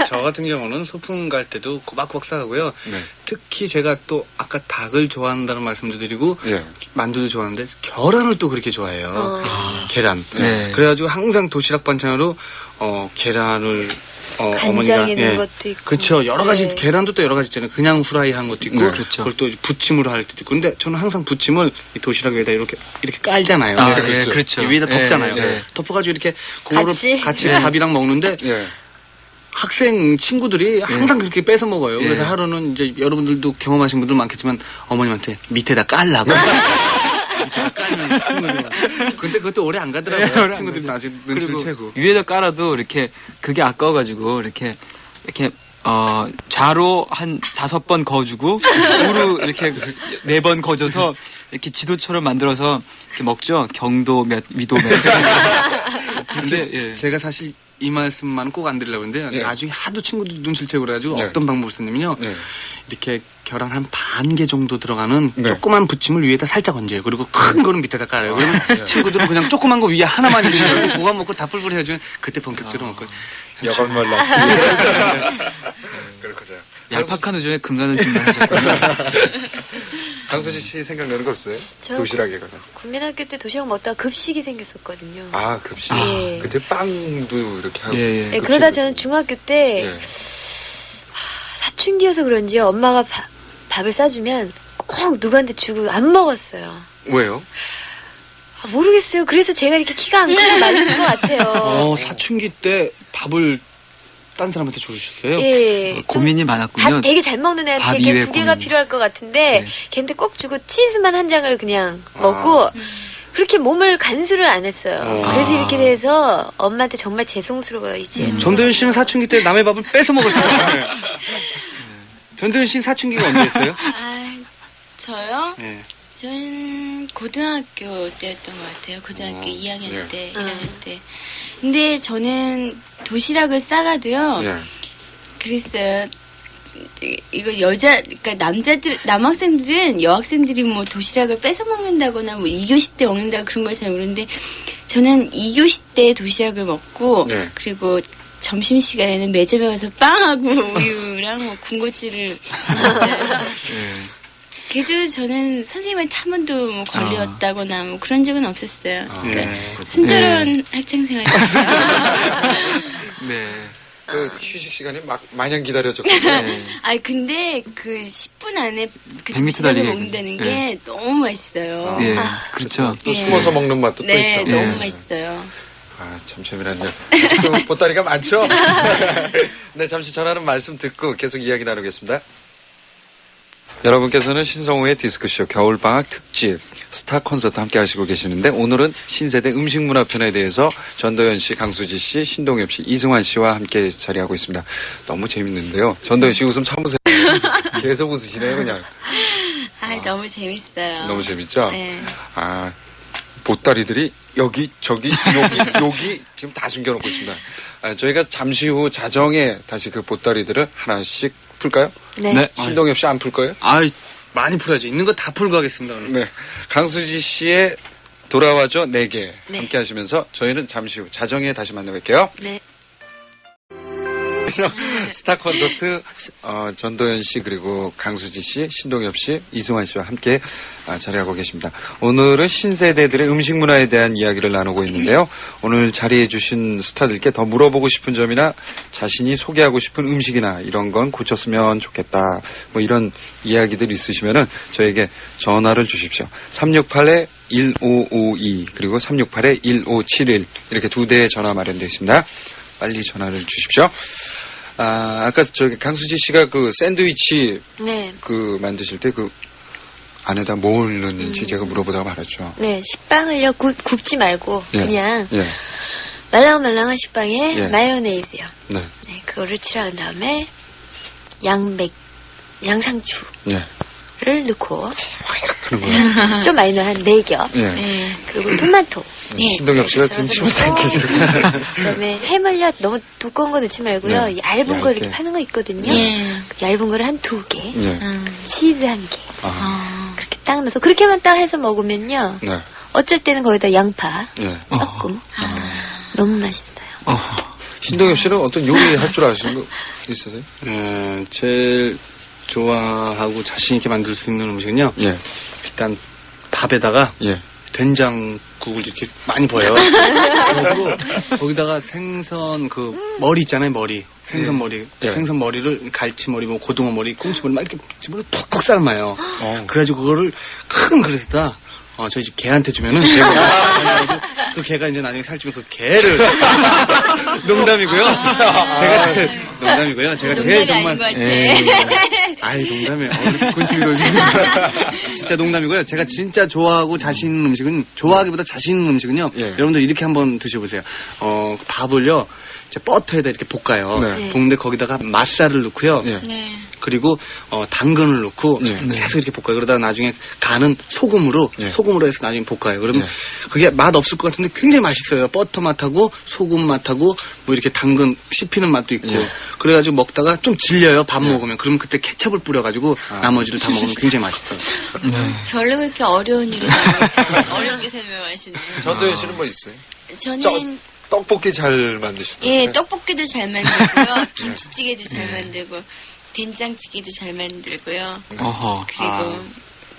저 같은 경우는 소풍 갈 때도 꼬박꼬박 싸가고요. 특히 제가 또 아까 닭을 좋아한다는 말씀도 드리고 만두도 좋아하는데 계란을 또 그렇게 좋아해요. 계란. 그래가지고 항상 도시락 반찬으로 계란을 간장 있는 것도 있고. 그렇죠. 여러 가지 계란도 또 여러 가지 있잖아요. 그냥 후라이 한 것도 있고, 그걸 또 부침으로 할 때도 있고. 근데 저는 항상 부침을 이 도시락 위에다 이렇게 깔잖아요. 그렇죠. 위에다 덮잖아요. 덮어가지고 이렇게 그거를 같이 밥이랑 먹는데. 학생 친구들이 항상 그렇게 뺏어 먹어요. 그래서 하루는 이제 여러분들도 경험하신 분들 많겠지만 어머님한테 밑에다 깔라고. 근데 그것도 오래 안 가더라고요. 친구들이 나중에 눈치를 채고. 위에다 깔아도 이렇게 그게 아까워가지고 이렇게 좌로 한 5번 거주고 우로 이렇게 4번 거져서 이렇게 지도처럼 만들어서 이렇게 먹죠. 경도 몇, 위도 몇. 근데 제가 사실 이 말씀만 꼭 안 드리려고 했는데 나중에 하도 친구들 눈치를 채고 그래가지고 어떤 방법을 쓰냐면요. 이렇게 계란 한 반 개 정도 들어가는 조그만 부침을 위에다 살짝 얹어요. 그리고 큰 거는 밑에다 깔아요. 그러면 친구들은 그냥 조그만 거 위에 하나만 있는 거예요. 그거 먹고 다 뿔뿔 해주면 그때 본격적으로 먹고. 여간 말라. 그렇군요. 얄팍한 우정에 근간을 증명하셨군요. 강수지 씨 생각나는 거 없어요? 도시락에 가서. 국민학교 때 도시락 먹다가 급식이 생겼었거든요. 급식. 그때 빵도 이렇게 하고. 그러다 저는 중학교 때 사춘기여서 그런지 엄마가 밥을 싸주면 꼭 누구한테 주고 안 먹었어요. 왜요? 모르겠어요. 그래서 제가 이렇게 키가 안 크게 마른 것 같아요. 사춘기 때 밥을 딴 사람한테 주셨어요? 고민이 많았군요. 밥 되게 잘 먹는 애한테 걔 2개가 필요할 것 같은데 걔한테 꼭 주고 치즈만 한 장을 그냥 먹고 그렇게 몸을 간수를 안 했어요. 그래서 이렇게 돼서 엄마한테 정말 죄송스러워요, 이제. 전도연 씨는 사춘기 때 남의 밥을 뺏어 먹었잖아요. 전도연 씨는 사춘기가 언제였어요? 저요? 전 고등학교 때였던 것 같아요. 고등학교 2학년 때, 1학년 때. 근데 저는 도시락을 싸가도요. 그랬어요. 이거 그러니까 남학생들은 여학생들이 뭐 도시락을 뺏어 먹는다거나 뭐 2교시 때 먹는다 그런 걸 잘 모르는데 저는 2교시 때 도시락을 먹고 그리고 점심시간에는 매점에 가서 빵하고 우유랑 뭐 군것질을 그래도 저는 선생님한테 한 번도 뭐 걸렸다거나 뭐 그런 적은 없었어요. 그러니까 순조로운 학창생활이었어요. 그 휴식 시간이 마냥 기다려졌거든요. 근데 그 10분 안에 그 100m 달리기 먹는다는 게 너무 맛있어요. 그렇죠. 또 숨어서 먹는 맛도 또 있죠. 너무 맛있어요. 참 재미났네요. 아직도 보따리가 많죠? 네, 잠시 전하는 말씀 듣고 계속 이야기 나누겠습니다. 여러분께서는 신성우의 디스크쇼 겨울방학 특집 스타 콘서트 함께 하시고 계시는데 오늘은 신세대 음식문화편에 대해서 전도연 씨, 강수지 씨, 신동엽 씨, 이승환 씨와 함께 자리하고 있습니다. 너무 재밌는데요. 전도연 씨 웃음 참으세요. 계속 웃으시네요, 그냥. 너무 재밌어요. 너무 재밌죠? 네. 보따리들이 여기, 저기, 여기 지금 다 숨겨놓고 있습니다. 저희가 잠시 후 자정에 다시 그 보따리들을 하나씩 풀까요? 네. 신동엽 씨 안 풀 거예요? 많이 풀어야죠. 있는 거 다 풀고 가겠습니다. 오늘. 네. 강수지 씨의 돌아와줘 4개 함께 하시면서 저희는 잠시 후 자정에 다시 만나뵐게요. 네. 스타 콘서트 전도연 씨 그리고 강수지 씨, 신동엽 씨, 이승환 씨와 함께 자리하고 계십니다. 오늘은 신세대들의 음식 문화에 대한 이야기를 나누고 있는데요. 오늘 자리해 주신 스타들께 더 물어보고 싶은 점이나 자신이 소개하고 싶은 음식이나 이런 건 고쳤으면 좋겠다. 뭐 이런 이야기들 있으시면은 저에게 전화를 주십시오. 368-1552 그리고 368-1571 이렇게 2대의 전화 마련되어 있습니다. 빨리 전화를 주십시오. 아까 강수지 씨가 그 샌드위치 그 만드실 때 그 안에다 뭘 넣는지 제가 물어보다가 말았죠. 네, 식빵을요 굽지 말고 그냥 말랑말랑한 식빵에 마요네즈요. 네, 그거를 칠한 다음에 양상추를 넣고 좀 많이 넣어 한 4겹. 그리고 토마토. 신동엽 씨가 지금 심상해. 그다음에 햄을요 너무 두꺼운 거 넣지 말고요. 얇은 거 이렇게 파는 거 있거든요. 그 얇은 거를 한 2개. 치즈 1개. 그렇게 딱 딱 넣어서 그렇게만 딱 해서 먹으면요. 네. 어쩔 때는 거기다 양파 조금 너무 맛있어요. 신동엽 씨는 어떤 요리 할 줄 아시는 거 있으세요? 제일 좋아하고 자신 있게 만들 수 있는 음식은요. 일단 밥에다가 된장국을 이렇게 많이 부어요. 그리고 거기다가 생선 그 머리 있잖아요, 머리. 생선 머리. 생선 머리를 갈치 머리, 뭐 고등어 머리, 꽁치 머리 막 이렇게 집어서 푹푹 삶아요. 그래가지고 그거를 큰 그릇에다 저희 집 개한테 주면은 그 개가 이제 나중에 살찌면 그 개를 농담이고요. 농담이고요. 제가 제일 정말 아이 농담이에요. 군침이 진짜 농담이고요. 제가 진짜 좋아하고 자신 있는 음식은 좋아하기보다 자신 있는 음식은요. 여러분들 이렇게 한번 드셔보세요. 밥을요. 버터에다 이렇게 볶아요. 볶는데 거기다가 맛살을 넣고요. 그리고 당근을 넣고 계속 이렇게 볶아요. 그러다가 나중에 간은 소금으로 해서 나중에 볶아요. 그러면 그게 맛 없을 것 같은데 굉장히 맛있어요. 버터 맛하고 소금 맛하고 뭐 이렇게 당근 씹히는 맛도 있고 그래가지고 먹다가 좀 질려요. 밥 먹으면. 그러면 그때 케첩을 뿌려가지고 나머지를 다 먹으면 굉장히 맛있어요. 별로 그렇게 어려운 일이 아니에요. 어렵게 설명하시네요. 전도연 씨는 뭐 있어요? 저는 떡볶이 잘 만드시고. 떡볶이도 잘 만들고요. 김치찌개도 잘 만들고 된장찌개도 잘 만들고요. 그리고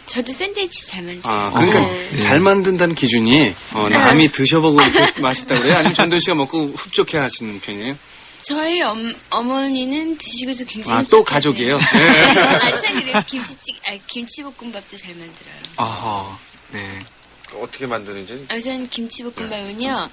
저도 샌드위치 잘 만들어요. 그러니까 잘 만든다는 기준이 남이 드셔보고 이렇게 맛있다고 그래요? 아니면 전도연 씨가 먹고 흡족해 하시는 편이에요? 저희 어머니는 드시고서 굉장히 또 가족이에요? 참 그리고 김치볶음밥도 잘 만들어요. 어떻게 만드는지? 우선 김치볶음밥은요.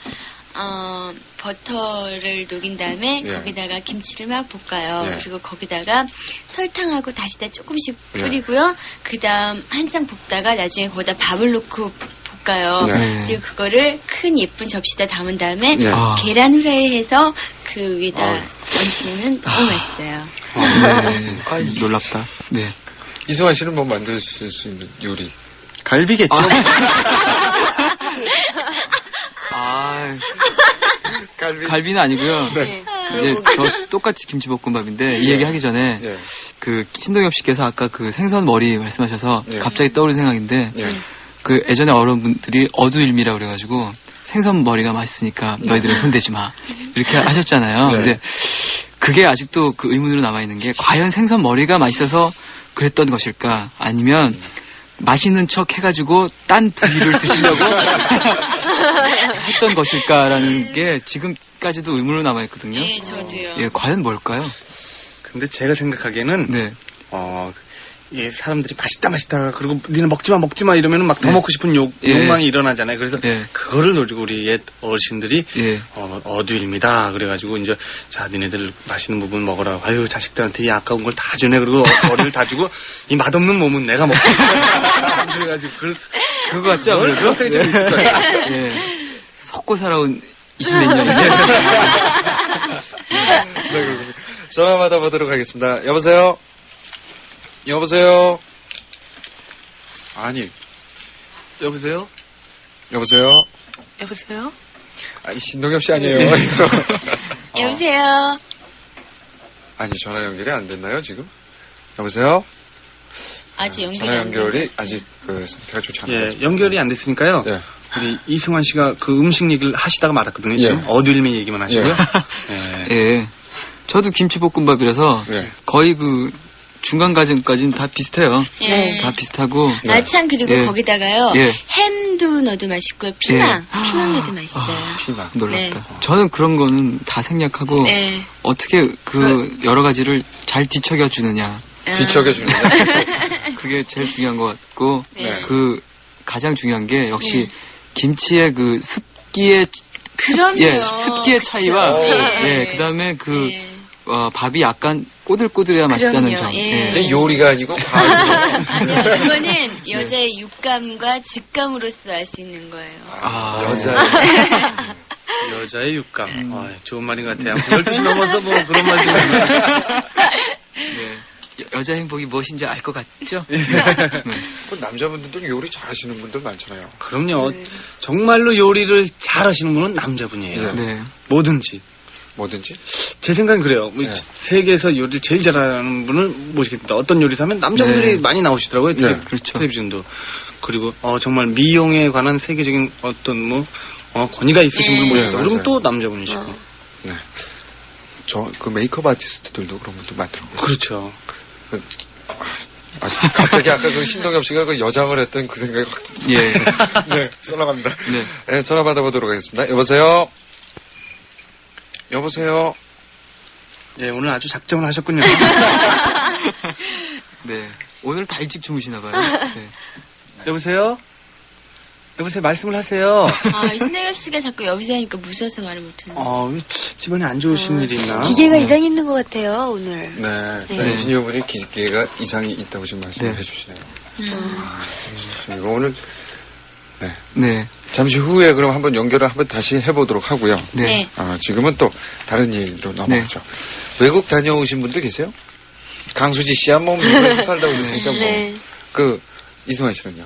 버터를 녹인 다음에 거기다가 김치를 막 볶아요. 그리고 거기다가 설탕하고 다시다 조금씩 뿌리고요. 그 다음 한참 볶다가 나중에 거기다 밥을 넣고 볶아요. 그리고 그거를 큰 예쁜 접시에다 담은 다음에 계란 후라이 해서 그 위에다 얹으면 너무 맛있어요. 놀랍다. 이승환 씨는 뭐 만드실 수 있는 요리? 갈비겠죠. 갈비는 아니고요. 이제 저 똑같이 김치볶음밥인데 이 얘기 하기 전에 그 신동엽 씨께서 아까 그 생선 머리 말씀하셔서 갑자기 떠오른 생각인데 그 예전에 어른분들이 어두일미라 그래가지고 생선 머리가 맛있으니까 너희들은 손대지 마 이렇게 하셨잖아요. 근데 그게 아직도 그 의문으로 남아있는 게 과연 생선 머리가 맛있어서 그랬던 것일까 아니면 맛있는 척 해가지고 딴 부위를 드시려고 했던 것일까라는 게 지금까지도 의문으로 남아있거든요. 저도요. 과연 뭘까요? 근데 제가 생각하기에는 이게 사람들이 맛있다 그리고 니는 먹지마 이러면은 막 더 먹고 싶은 욕망이 일어나잖아요. 그래서 그거를 노리고 우리 옛 어르신들이 어두일미다 그래가지고 이제 자 니네들 맛있는 부분 먹어라. 아유 자식들한테 이 아까운 걸 다 주네. 그리고 머리를 다 주고 이 맛없는 몸은 내가 먹고 그래가지고 그거 같죠? 그럴성이 좀 있을 거예요. 섞고 살아온 20몇 년인데. 전화 받아보도록 하겠습니다. 여보세요? 여보세요? 아니. 여보세요? 여보세요? 여보세요? 아니, 신동엽 씨 아니에요? 여보세요? 아니, 전화 연결이 안 됐나요, 지금? 여보세요? 아직 연결이 전화 연결이 아직 그 상태가 좋지 않아요. 연결이 안 됐으니까요. 우리 이승환 씨가 그 음식 얘기를 하시다가 말았거든요. 지금 어두일미 얘기만 하시고요. 저도 김치볶음밥이라서 거의 그 중간 과정까지는 다 비슷해요. 다 비슷하고. 참 그리고 거기다가요. 햄도 넣어도 맛있고요. 피망 넣어도 맛있어요. 피망. 놀랍다. 저는 그런 거는 다 생략하고 어떻게 그 여러 가지를 잘 뒤척여 주느냐. 뒤척여주느냐. 그게 제일 중요한 것 같고 그 가장 중요한 게 역시 김치의 그 습기의 습기의 차이와 그다음에 그 밥이 약간 꼬들꼬들해야 맛있다는 점. 요리가 아니고 그거는 여자의 육감과 직감으로서 알 수 있는 거예요. 여자의 육감. 좋은 말인 것 같아요. 12시 넘어서 뭐 그런 말 좀. 여자 행복이 무엇인지 알 것 같죠? 남자분들도 요리 잘하시는 분들 많잖아요. 그럼요. 정말로 요리를 잘하시는 분은 남자분이에요. 뭐든지. 뭐든지? 제 생각은 그래요. 네. 세계에서 요리를 제일 잘하는 분을 모시겠다. 어떤 요리사면 남자분들이 네. 많이 나오시더라고요. 네. 그렇죠. 텔레비전도. 그리고 정말 미용에 관한 세계적인 어떤 권위가 있으신 분을 모시겠다. 그러면 또 남자분이시고. 네. 그 메이크업 아티스트들도 그런 분들 많더라고요. 그렇죠. 갑자기 아까 그 신동엽 씨가 그 여장을 했던 그 생각이 확. 예. 네, 썰어갑니다. 네. 네, 전화 받아보도록 하겠습니다. 여보세요? 여보세요? 예, 오늘 아주 작정을 하셨군요. 네. 오늘 다 일찍 주무시나봐요. 네. 여보세요? 여보세요, 말씀을 하세요. 신동엽 씨가 자꾸 여보세요 하니까 무서워서 말을 못하네. 집안에 안 좋으신 일이 있나? 기계가 이상이 있는 것 같아요, 오늘. 네. 엔지니어분이 기계가 이상이 있다고 지금 말씀을 해주시네요. 이거 오늘, 네. 잠시 후에 그럼 한번 연결을 한번 다시 해보도록 하고요. 네. 지금은 또 다른 얘기로 넘어가죠. 네. 외국 다녀오신 분들 계세요? 강수지 씨야, 뭐, 미국에서 살다 오셨으니까, 이승환 씨는요?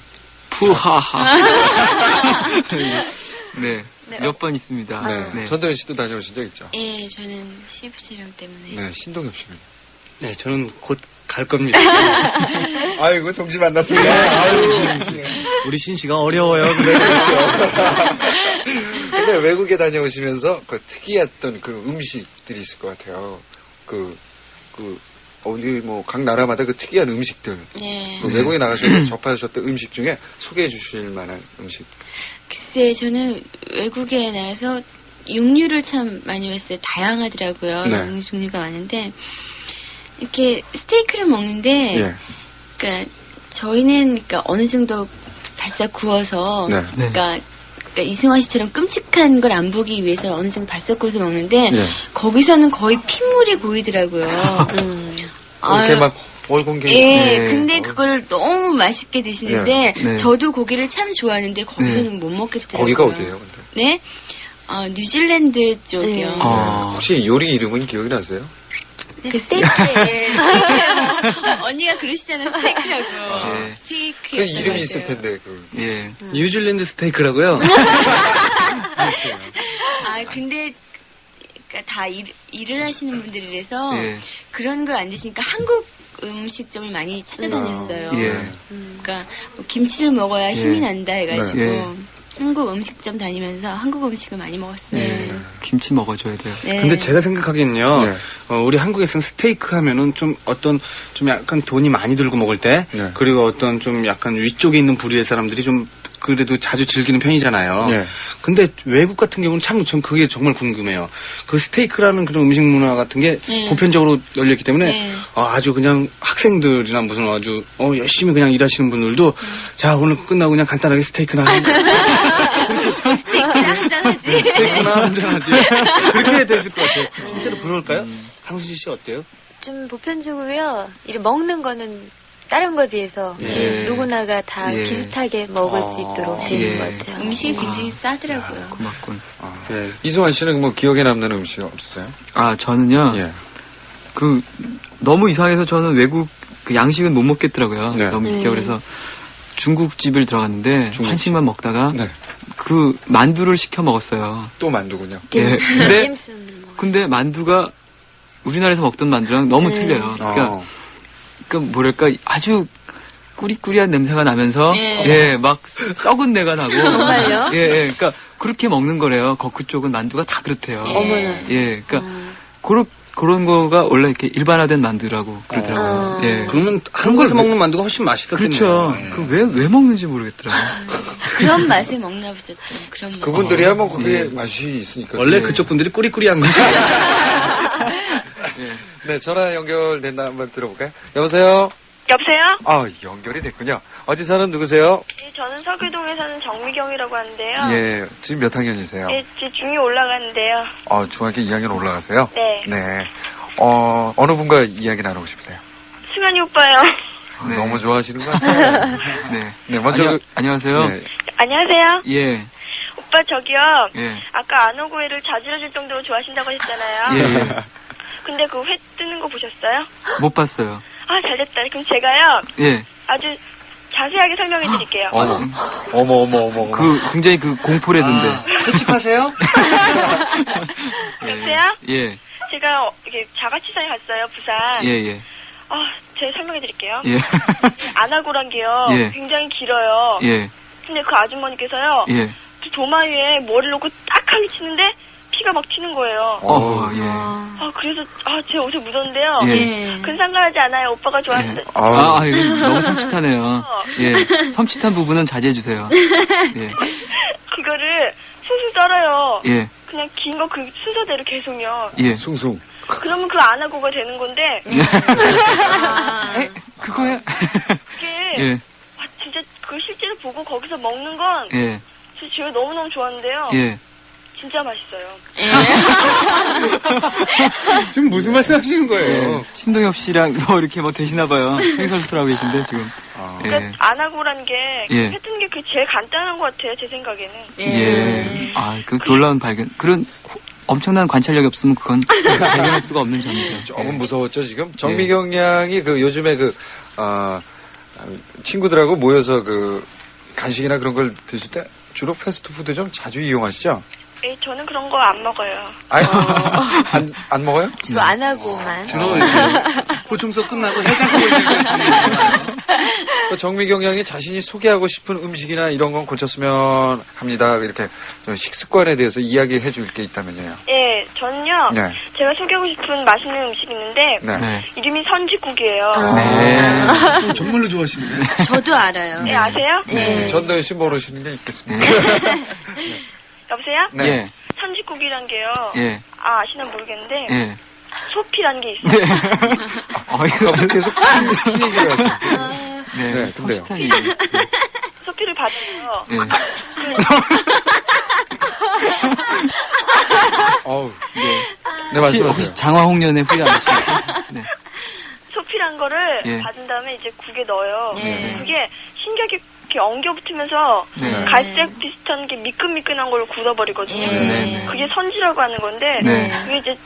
푸하하. 네. 몇 번 있습니다. 네. 전도연 씨도 다녀오신 적 있죠? 예, 저는 CF 촬영 때문에. 네, 신동엽 씨는? 네, 저는 곧 갈 겁니다. 아이고, 동시 만났습니다. 아이고, 우리 신 씨가 어려워요. 근데 외국에 다녀오시면서 그 특이했던 그 음식들이 있을 것 같아요. 어디 각 나라마다 그 특이한 음식들. 네. 외국에 나가셔서 접하셨던 음식 중에 소개해 주실 만한 음식. 글쎄, 저는 외국에 나가서 육류를 참 많이 했어요. 다양하더라고요. 네. 종류가 많은데 이렇게 스테이크를 먹는데, 그러니까 저희는 어느 정도 바싹 구워서, 그러니까 이승환 씨처럼 끔찍한 걸 안 보기 위해서 어느 정도 바싹 구워서 먹는데 거기서는 거의 핏물이 고이더라고요. 이렇게 막 월공개. 근데 그거를 너무 맛있게 드시는데 저도 고기를 참 좋아하는데 거기서는 못 먹겠더라고요. 거기가 어디예요, 근데? 네? 뉴질랜드 쪽이요. 혹시 요리 이름은 기억이 나세요? 그 스테이크. 언니가 그러시잖아요, 스테이크라고. 스테이크. 그 이름이 있을 텐데, 뉴질랜드 스테이크라고요? 근데, 다 일을 하시는 분들이라서 그런 걸 안 드시니까 한국 음식점을 많이 찾아다녔어요. 그러니까 김치를 먹어야 힘이 난다 해가지고. 한국 음식점 다니면서 한국 음식을 많이 먹었어요. 김치 먹어줘야 돼요. 근데 제가 생각하기엔요, 우리 한국에서는 스테이크 하면은 좀 약간 돈이 많이 들고 먹을 때, 그리고 어떤 좀 약간 위쪽에 있는 부류의 사람들이 좀 그래도 자주 즐기는 편이잖아요. 근데 외국 같은 경우는 전 그게 정말 궁금해요. 그 스테이크라는 그런 음식 문화 같은 게 보편적으로 열렸기 때문에 아주 그냥 학생들이나 무슨 아주 열심히 그냥 일하시는 분들도 자, 오늘 끝나고 그냥 간단하게 스테이크나 스테이크나 한잔하지. 그렇게 되실 것 같아요. 진짜로 그럴까요? 상수지 씨 어때요? 좀 보편적으로요. 이렇게 먹는 거는 다른 거에 비해서 누구나가 다 비슷하게 먹을 수 있도록 되는 것 같아요. 음식이 굉장히 싸더라고요. 고맙군. 이승환 씨는 뭐 기억에 남는 음식 없으세요? 저는요. 너무 이상해서 저는 외국 양식은 못 먹겠더라고요. 너무 웃겨. 그래서 중국집을 들어갔는데 한식만 먹다가 그 만두를 시켜 먹었어요. 또 만두군요. 근데 만두가 우리나라에서 먹던 만두랑 너무 틀려요. 그러니까 뭐랄까 아주 꾸리꾸리한 냄새가 나면서 막 썩은 내가 나고 정말요? 그러니까 그렇게 먹는 거래요. 그쪽은 만두가 다 그렇대요. 어머나. 그러니까 그런 거가 원래 이렇게 일반화된 만두라고 그러더라고요. 그러면 한국에서 먹는 만두가 훨씬 맛있었겠네요. 그렇죠. 왜 먹는지 모르겠더라고요. 그런 맛에 먹나 보죠. 그런 맛. 그분들이야 뭐 그게 맛이 있으니까. 원래 그쪽 분들이 꾸리꾸리한 거. 네, 전화 연결된다 한번 들어볼까요? 여보세요? 여보세요? 연결이 됐군요. 어디 사는 누구세요? 네, 저는 서교동에 사는 정미경이라고 하는데요. 지금 몇 학년이세요? 네, 제 중2 올라가는데요. 중학교 2학년 올라가세요? 네. 어느 분과 이야기 나누고 싶으세요? 승환이 오빠요. 너무 좋아하시는 것 같아요. 네, 먼저 안녕하세요. 안녕하세요. 오빠 저기요. 아까 안오고회를 자지러질 정도로 좋아하신다고 하셨잖아요. 근데 그 회 뜨는 거 보셨어요? 못 봤어요. 잘됐다. 그럼 제가요. 아주 자세하게 설명해 드릴게요. 어머. 굉장히 공포래던데. 솔직하세요? 여보세요? 예. 제가 이게 자가치사에 갔어요, 부산. 예. 제가 설명해 드릴게요. 예. 안아고란 게요. 예. 굉장히 길어요. 예. 근데 그 아주머니께서요. 예. 도마 위에 머리를 놓고 딱하게 치는데 피가 막 튀는 거예요. 예. 그래서 제 옷에 묻었는데요. 예. 그건 상관하지 않아요. 오빠가 좋아하는데. 너무 섬찟하네요. 예. 섬찟한 부분은 자제해 주세요. 예. 그거를 숭숭 떨어요. 예. 그냥 긴 거 그 순서대로 계속요. 예. 숭숭. 그러면 그 안하고가 되는 건데. 그거야. 그게 예. 진짜 그 실제로 보고 거기서 먹는 건 예. 제가 너무너무 좋아하는데요. 예. 진짜 맛있어요. 지금 무슨 말씀 하시는 거예요? 예. 신동엽 씨랑 이렇게 계시나 봐요. 횡설수설하고 계신데 지금. 그러니까 안하고라는 게 예. 했던 게 제일 간단한 것 같아요. 제 생각에는. 예. 그 놀라운 발견. 그런 엄청난 관찰력이 없으면 그건 발견할 수가 없는 점이죠. 조금 무서웠죠, 지금? 정미경 양이 요즘에 친구들하고 모여서 간식이나 그런 걸 드실 때 주로 패스트푸드 좀 자주 이용하시죠? 저는 그런 거 안 먹어요. 안 먹어요? 주로 안 하고만. 주로 보충소 끝나고 해장하고 있는 정미경 양이 자신이 소개하고 싶은 음식이나 이런 건 고쳤으면 합니다. 이렇게 식습관에 대해서 이야기해 줄 게 있다면요. 예, 저는요. 네. 제가 소개하고 싶은 맛있는 음식이 있는데 이름이 선지국이에요. 정말로 좋아하시네요. 저도 알아요. 예, 아세요? 네. 전도 씨 모르시는 게 있겠습니다. 여보세요? 네. 선지국이란 게요. 예. 아시나 모르겠는데 예. 소피란 게 있어요. 이거 계속 큰 얘기를 하시죠. 네, 근데요. 소피를 받아요. 예. 네, 말씀하세요. 혹시 장화홍련의 후회 안 하시나요? 네. 소피란 거를 예. 받은 다음에 이제 국에 넣어요. 예. 그게 신기하게 이렇게 엉겨붙으면서 갈색 비슷한 게 미끈미끈한 걸로 굳어버리거든요. 그게 선지라고 하는 건데 그게 이제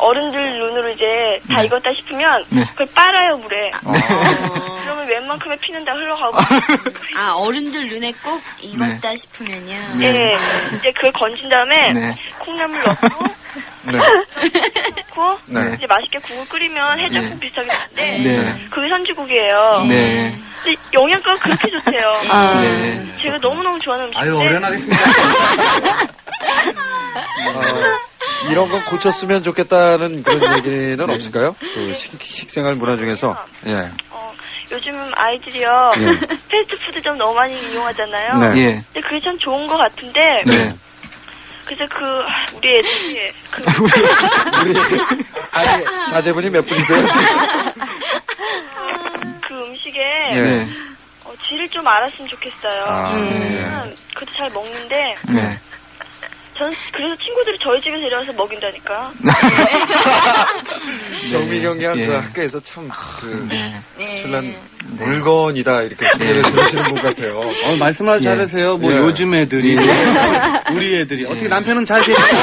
어른들 눈으로 이제 다 익었다 싶으면 그걸 빨아요, 물에. 그러면 웬만큼의 피는 다 흘러가고. 어른들 눈에 꼭 익었다 싶으면요. 예. 이제 그걸 건진 다음에 콩나물 넣고 이제 맛있게 국을 끓이면 해장국 비슷하게 되는데 그게 선지국이에요. 근데 영양가가 그렇게 좋대요. 제가 너무너무 좋아하는 음식인데. 어련하겠습니다. 이런 건 고쳤으면 좋겠다는 그런 얘기는 없을까요? 식생활 문화 중에서. 요즘 아이들이요. 패스트푸드점 너무 많이 이용하잖아요. 근데 그게 참 좋은 것 같은데. 그래서 우리 애들이 아니, 자제분이 몇 분이세요? 그 음식에 질을 좀 알았으면 좋겠어요. 그것도 잘 먹는데. 저는 그래서 친구들이 저희 집에 데려와서 먹인다니까. 정미경 양 학교에서 참 출란 물건이다 이렇게 소개를 들으시는 분 같아요. 말씀을 잘하세요. 요즘 애들이 우리 애들이 어떻게 남편은 잘 계시죠?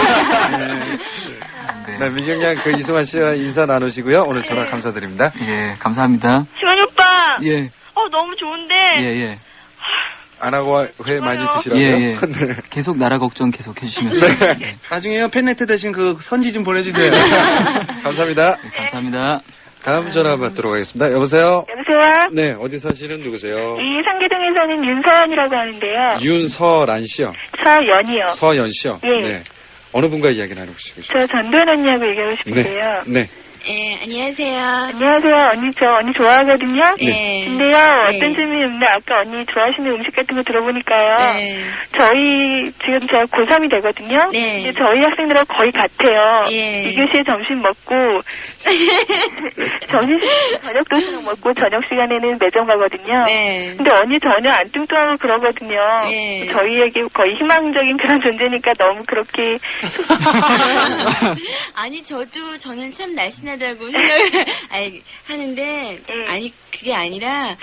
미경 양 이승환 씨와 인사 나누시고요. 오늘 전화 감사드립니다. 예, 감사합니다. 승환이 오빠. 예. 너무 좋은데. 예. 안 하고 회 많이 드시라고요? 예. 계속 나라 걱정 계속 해주시면서. 나중에요 팬네트 대신 선지 좀 보내주세요. 감사합니다. 감사합니다. 다음 전화 받도록 하겠습니다. 여보세요? 여보세요? 네, 어디 사시는 누구세요? 이 상계동에 사는 윤서연이라고 하는데요. 윤서란 씨요? 서연이요. 서연 씨요? 예. 네. 어느 분과 이야기 나누고 싶으세요? 저 전도연 언니하고 얘기하고 싶은데요. 네. 예, 안녕하세요. 안녕하세요. 언니 좋아하거든요. 네. 근데요, 어떤 점이 없는데 아까 언니 좋아하시는 음식 같은 거 들어보니까요. 저희, 지금 제가 고3이 되거든요. 근데 저희 학생들하고 거의 같아요. 2교시에 점심 먹고, 저녁 도시락 먹고 저녁 시간에는 매점 가거든요. 근데 언니 전혀 안 뚱뚱하고 그러거든요. 저희에게 거의 희망적인 그런 존재니까 너무 그렇게. 아니, 저는 참 날씬하다고 생각을 하는데, 아니, 그게 아니라,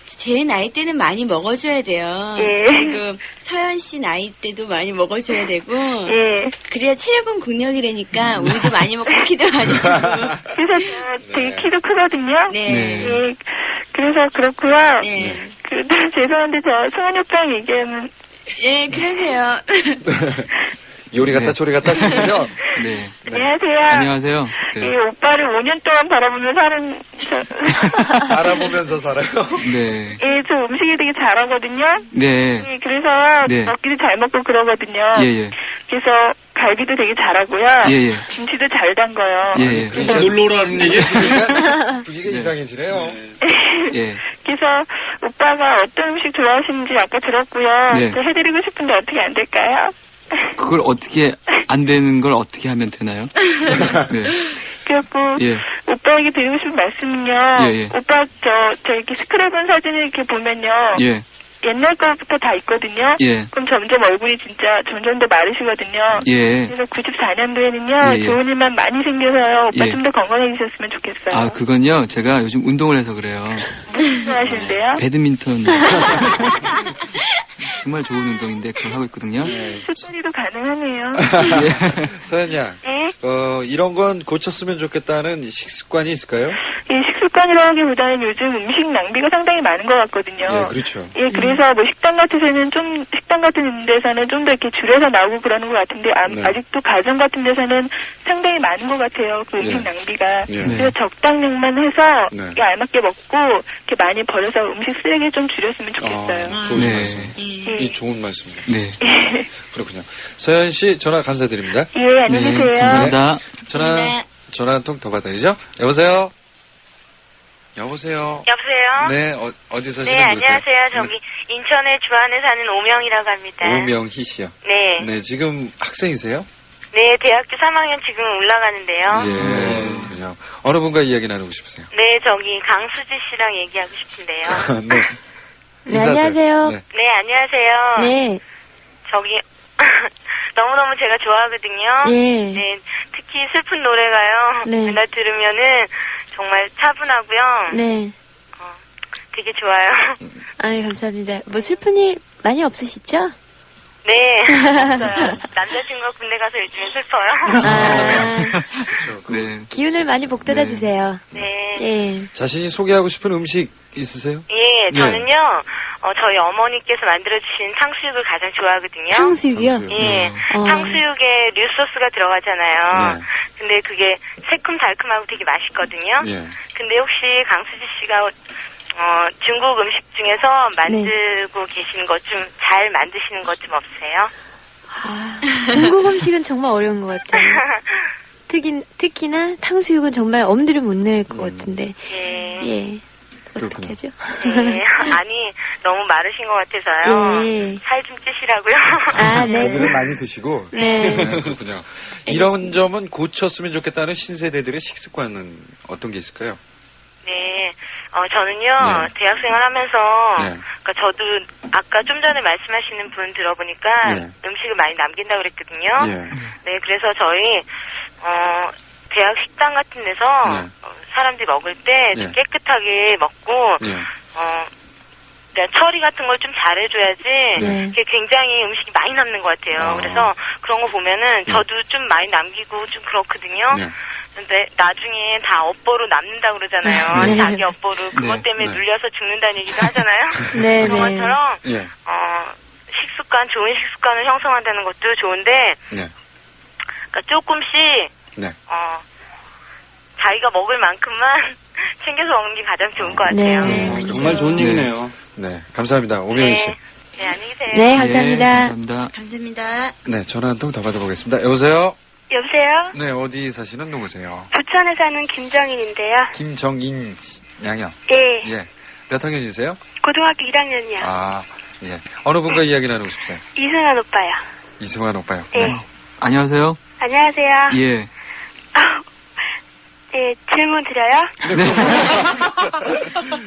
제 나이 때는 많이 먹어줘야 돼요. 그리고 서연 씨 나이 때도 많이 먹어줘야 되고, 그래야 체력은 국력이라니까, 우리도 많이 먹고 키도 많이 먹고. 그래서 되게 키도 크거든요. 그래서 그렇고요. 네. 죄송한데 저 승환이 오빠랑 얘기하면 예, 그러세요. 요리 갔다 조리 갔다 하시군요. 네. 안녕하세요. 안녕하세요. 네. 이 오빠를 5년 동안 바라보면서 바라보면서 살아요? 네. 예, 저 음식이 되게 잘하거든요. 네. 예, 그래서 네. 먹기도 잘 먹고 그러거든요. 예. 그래서 갈비도 되게 잘하고요. 예. 김치도 잘 담궈요. 예. 놀러 오라는 얘기. 분위기가 이상해지네요. 예. 그래서 오빠가 어떤 음식 좋아하시는지 아까 들었고요. 네. 저 해드리고 싶은데 어떻게 안 될까요? 그걸 어떻게 안 되는 걸 어떻게 하면 되나요? 네. 그래갖고 예. 오빠에게 드리고 싶은 말씀은요. 예. 오빠 저 이렇게 스크랩한 사진을 이렇게 보면요. 예. 옛날 거부터 다 있거든요. 예. 그럼 점점 얼굴이 진짜 점점 더 마르시거든요. 예. 그래서 94년도에는요. 예. 좋은 일만 많이 생겨서요. 오빠 예. 좀 더 건강해지셨으면 좋겠어요. 아, 그건요. 제가 요즘 운동을 해서 그래요. 무슨 일 하시는데요? 배드민턴. 정말 좋은 운동인데 그걸 하고 있거든요. 숫자리도 가능하네요. 서연 양. 네? 이런 건 고쳤으면 좋겠다는 식습관이 있을까요? 예, 식습관이라기보다는 요즘 음식 낭비가 상당히 많은 것 같거든요. 예, 그렇죠. 예, 그래서 뭐 식당 같은 데서는 좀 더 이렇게 줄여서 나오고 그러는 것 같은데 네. 아직도 가정 같은 데서는 상당히 많은 것 같아요. 그 음식 예. 낭비가. 예. 그래서 적당량만 해서 네. 이렇게 알맞게 먹고 이렇게 많이 버려서 음식 쓰레기 좀 줄였으면 좋겠어요. 좋은 네. 말씀. 예. 이 좋은 말씀입니다. 네. 그렇군요. 서연 씨 전화 감사드립니다. 예, 안녕히 계세요. 네, 감사합니다. 전화 한 통 더 받아야죠. 여보세요? 여보세요? 여보세요? 네, 어디 사시는 네, 분이세요? 안녕하세요. 저기 인천의 주안에 사는 오명이라고 합니다. 오명희 씨요. 네. 네, 지금 학생이세요? 네, 대학교 3학년 지금 올라가는데요. 예, 그냥 어느 분과 이야기 나누고 싶으세요? 네, 저기 강수지 씨랑 얘기하고 싶은데요. 네. 네, 안녕하세요. 네. 네, 안녕하세요. 네. 저기 너무너무 제가 좋아하거든요. 네. 네, 특히 슬픈 노래가요. 네. 맨날 들으면은 정말 차분하고요. 네. 되게 좋아요. 아유, 감사합니다. 뭐 슬픈 일 많이 없으시죠? 네. 없어요. 남자친구가 군대 가서 요즘에 슬퍼요. 아, 네. 기운을 많이 복돋아 주세요. 네. 예. 자신이 소개하고 싶은 음식 있으세요? 예, 저는요, 저희 어머니께서 만들어주신 탕수육을 가장 좋아하거든요. 탕수육이요? 예. 탕수육에 류소스가 들어가잖아요. 네. 근데 그게 새콤달콤하고 되게 맛있거든요. 예. 근데 혹시 강수지 씨가 중국 음식 중에서 만들고 계시는 것 좀 잘 만드시는 것 좀 없으세요? 아, 중국 음식은 정말 어려운 것 같아요. 특히나 탕수육은 정말 엄두를 못 낼 것 같은데. 예. 어떻게 하죠? 네. 아니, 너무 마르신 것 같아서요. 예. 살 좀 찌시라고요. 아, 네. 오늘은 많이 드시고. 네. 그렇군요. 이런 점은 고쳤으면 좋겠다는 신세대들의 식습관은 어떤 게 있을까요? 네. 저는요, 대학생활 하면서, 그러니까 저도 아까 좀 전에 말씀하시는 분 들어보니까 음식을 많이 남긴다고 그랬거든요. 네, 그래서 저희, 대학 식당 같은 데서 사람들이 먹을 때 좀 깨끗하게 먹고, 처리 같은 걸 좀 잘해줘야지 이게 굉장히 음식이 많이 남는 것 같아요. 그래서 그런 거 보면은 저도 좀 많이 남기고 좀 그렇거든요. 근데 나중에 다 업보로 남는다고 그러잖아요. 자기 업보로 그것 때문에 눌려서 죽는다는 얘기도 하잖아요. 그런 것처럼 식습관, 좋은 식습관을 형성한다는 것도 좋은데 그러니까 조금씩 자기가 먹을 만큼만 챙겨서 먹는 게 가장 좋은 것 같아요. 정말 좋은 얘기네요. 네, 감사합니다. 오명희 씨. 네, 안녕히 계세요. 네, 감사합니다. 감사합니다. 감사합니다. 네, 전화 한 통 더 받아보겠습니다. 여보세요? 여보세요? 네, 어디 사시는 누구세요? 부천에 사는 김정인인데요. 김정인 양이요? 예. 예. 몇 학년이세요? 고등학교 1학년이요. 아, 예. 어느 분과 이야기 나누고 싶으세요? 이승환 오빠요. 이승환 오빠요. 예. 안녕하세요. 안녕하세요. 예. 예, 질문 드려요?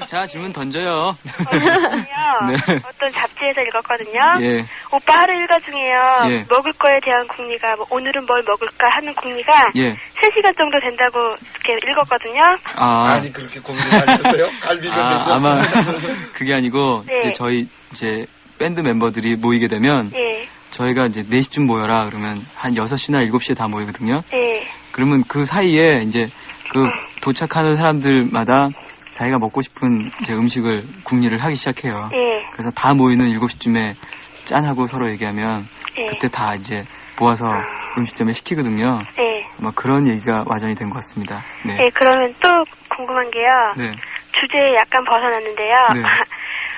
자, 질문 던져요. 네. 어떤 잡지에서 읽었거든요. 예. 오빠 하루 일과 중에요. 예. 먹을 거에 대한 궁리가 뭐 오늘은 뭘 먹을까 하는 궁리가 예. 3시간 정도 된다고 이렇게 읽었거든요. 아니 그렇게 고민을 많이 했어요? 갈비가 되죠? 아마 그게 아니고 네. 이제 저희 밴드 멤버들이 모이게 되면 저희가 이제 4시쯤 모여라 그러면 한 6시나 7시에 다 모이거든요. 네. 그러면 그 사이에 이제 그 도착하는 사람들마다 자기가 먹고 싶은 이제 음식을 궁리를 하기 시작해요. 예. 그래서 다 모이는 7시쯤에 짠하고 서로 얘기하면 예. 그때 다 이제 모아서 음식점에 시키거든요. 네. 아마 그런 얘기가 와전이 된 것 같습니다. 네. 네, 그러면 또 궁금한 게요. 네. 주제에 약간 벗어났는데요. 네.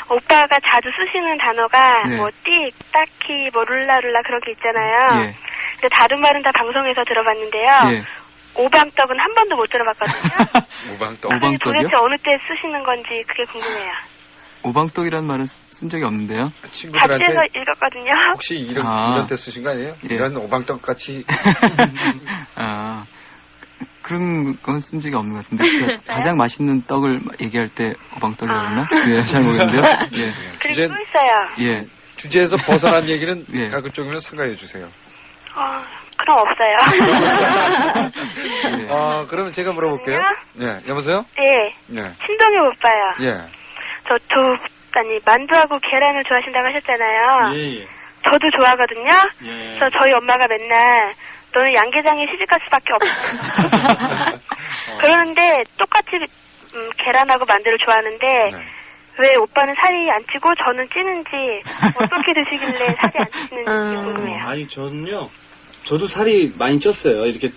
오빠가 자주 쓰시는 단어가 네. 뭐 띡, 딱히, 뭐 룰라룰라 그런 게 있잖아요. 예. 근데 다른 말은 다 방송에서 들어봤는데요. 예. 오방떡은 한 번도 못 들어봤거든요. 오방떡. 그게 오방떡이요? 도대체 어느 때 쓰시는 건지 그게 궁금해요. 오방떡이라는 말은 쓴 적이 없는데요. 친구들한테 잡지에서 읽었거든요. 혹시 이런 때 쓰신 거 아니에요? 예. 이런 오방떡 같이. 아, 그런 건 쓴 적이 없는 것 같은데. 가장 맛있는 떡을 얘기할 때 오방떡이라고 그러나? 네, 잘 모르겠는데요. 예. 그리고 또 있어요. 예. 주제에서 벗어난 얘기는 예. 가급적이면 삼가해 주세요. 그럼 없어요. 예. 그러면 제가 물어볼게요. 예, 여보세요? 네. 예. 신동엽 오빠요. 예. 만두하고 계란을 좋아하신다고 하셨잖아요. 예. 저도 좋아하거든요. 예. 그래서 저희 엄마가 맨날 너는 양계장에 시집갈 수밖에 없어. 그러는데 똑같이 계란하고 만두를 좋아하는데 왜 오빠는 살이 안 찌고 저는 찌는지 어떻게 드시길래 살이 안 찌는지 궁금해요. 아니 저도 살이 많이 쪘어요. 이렇게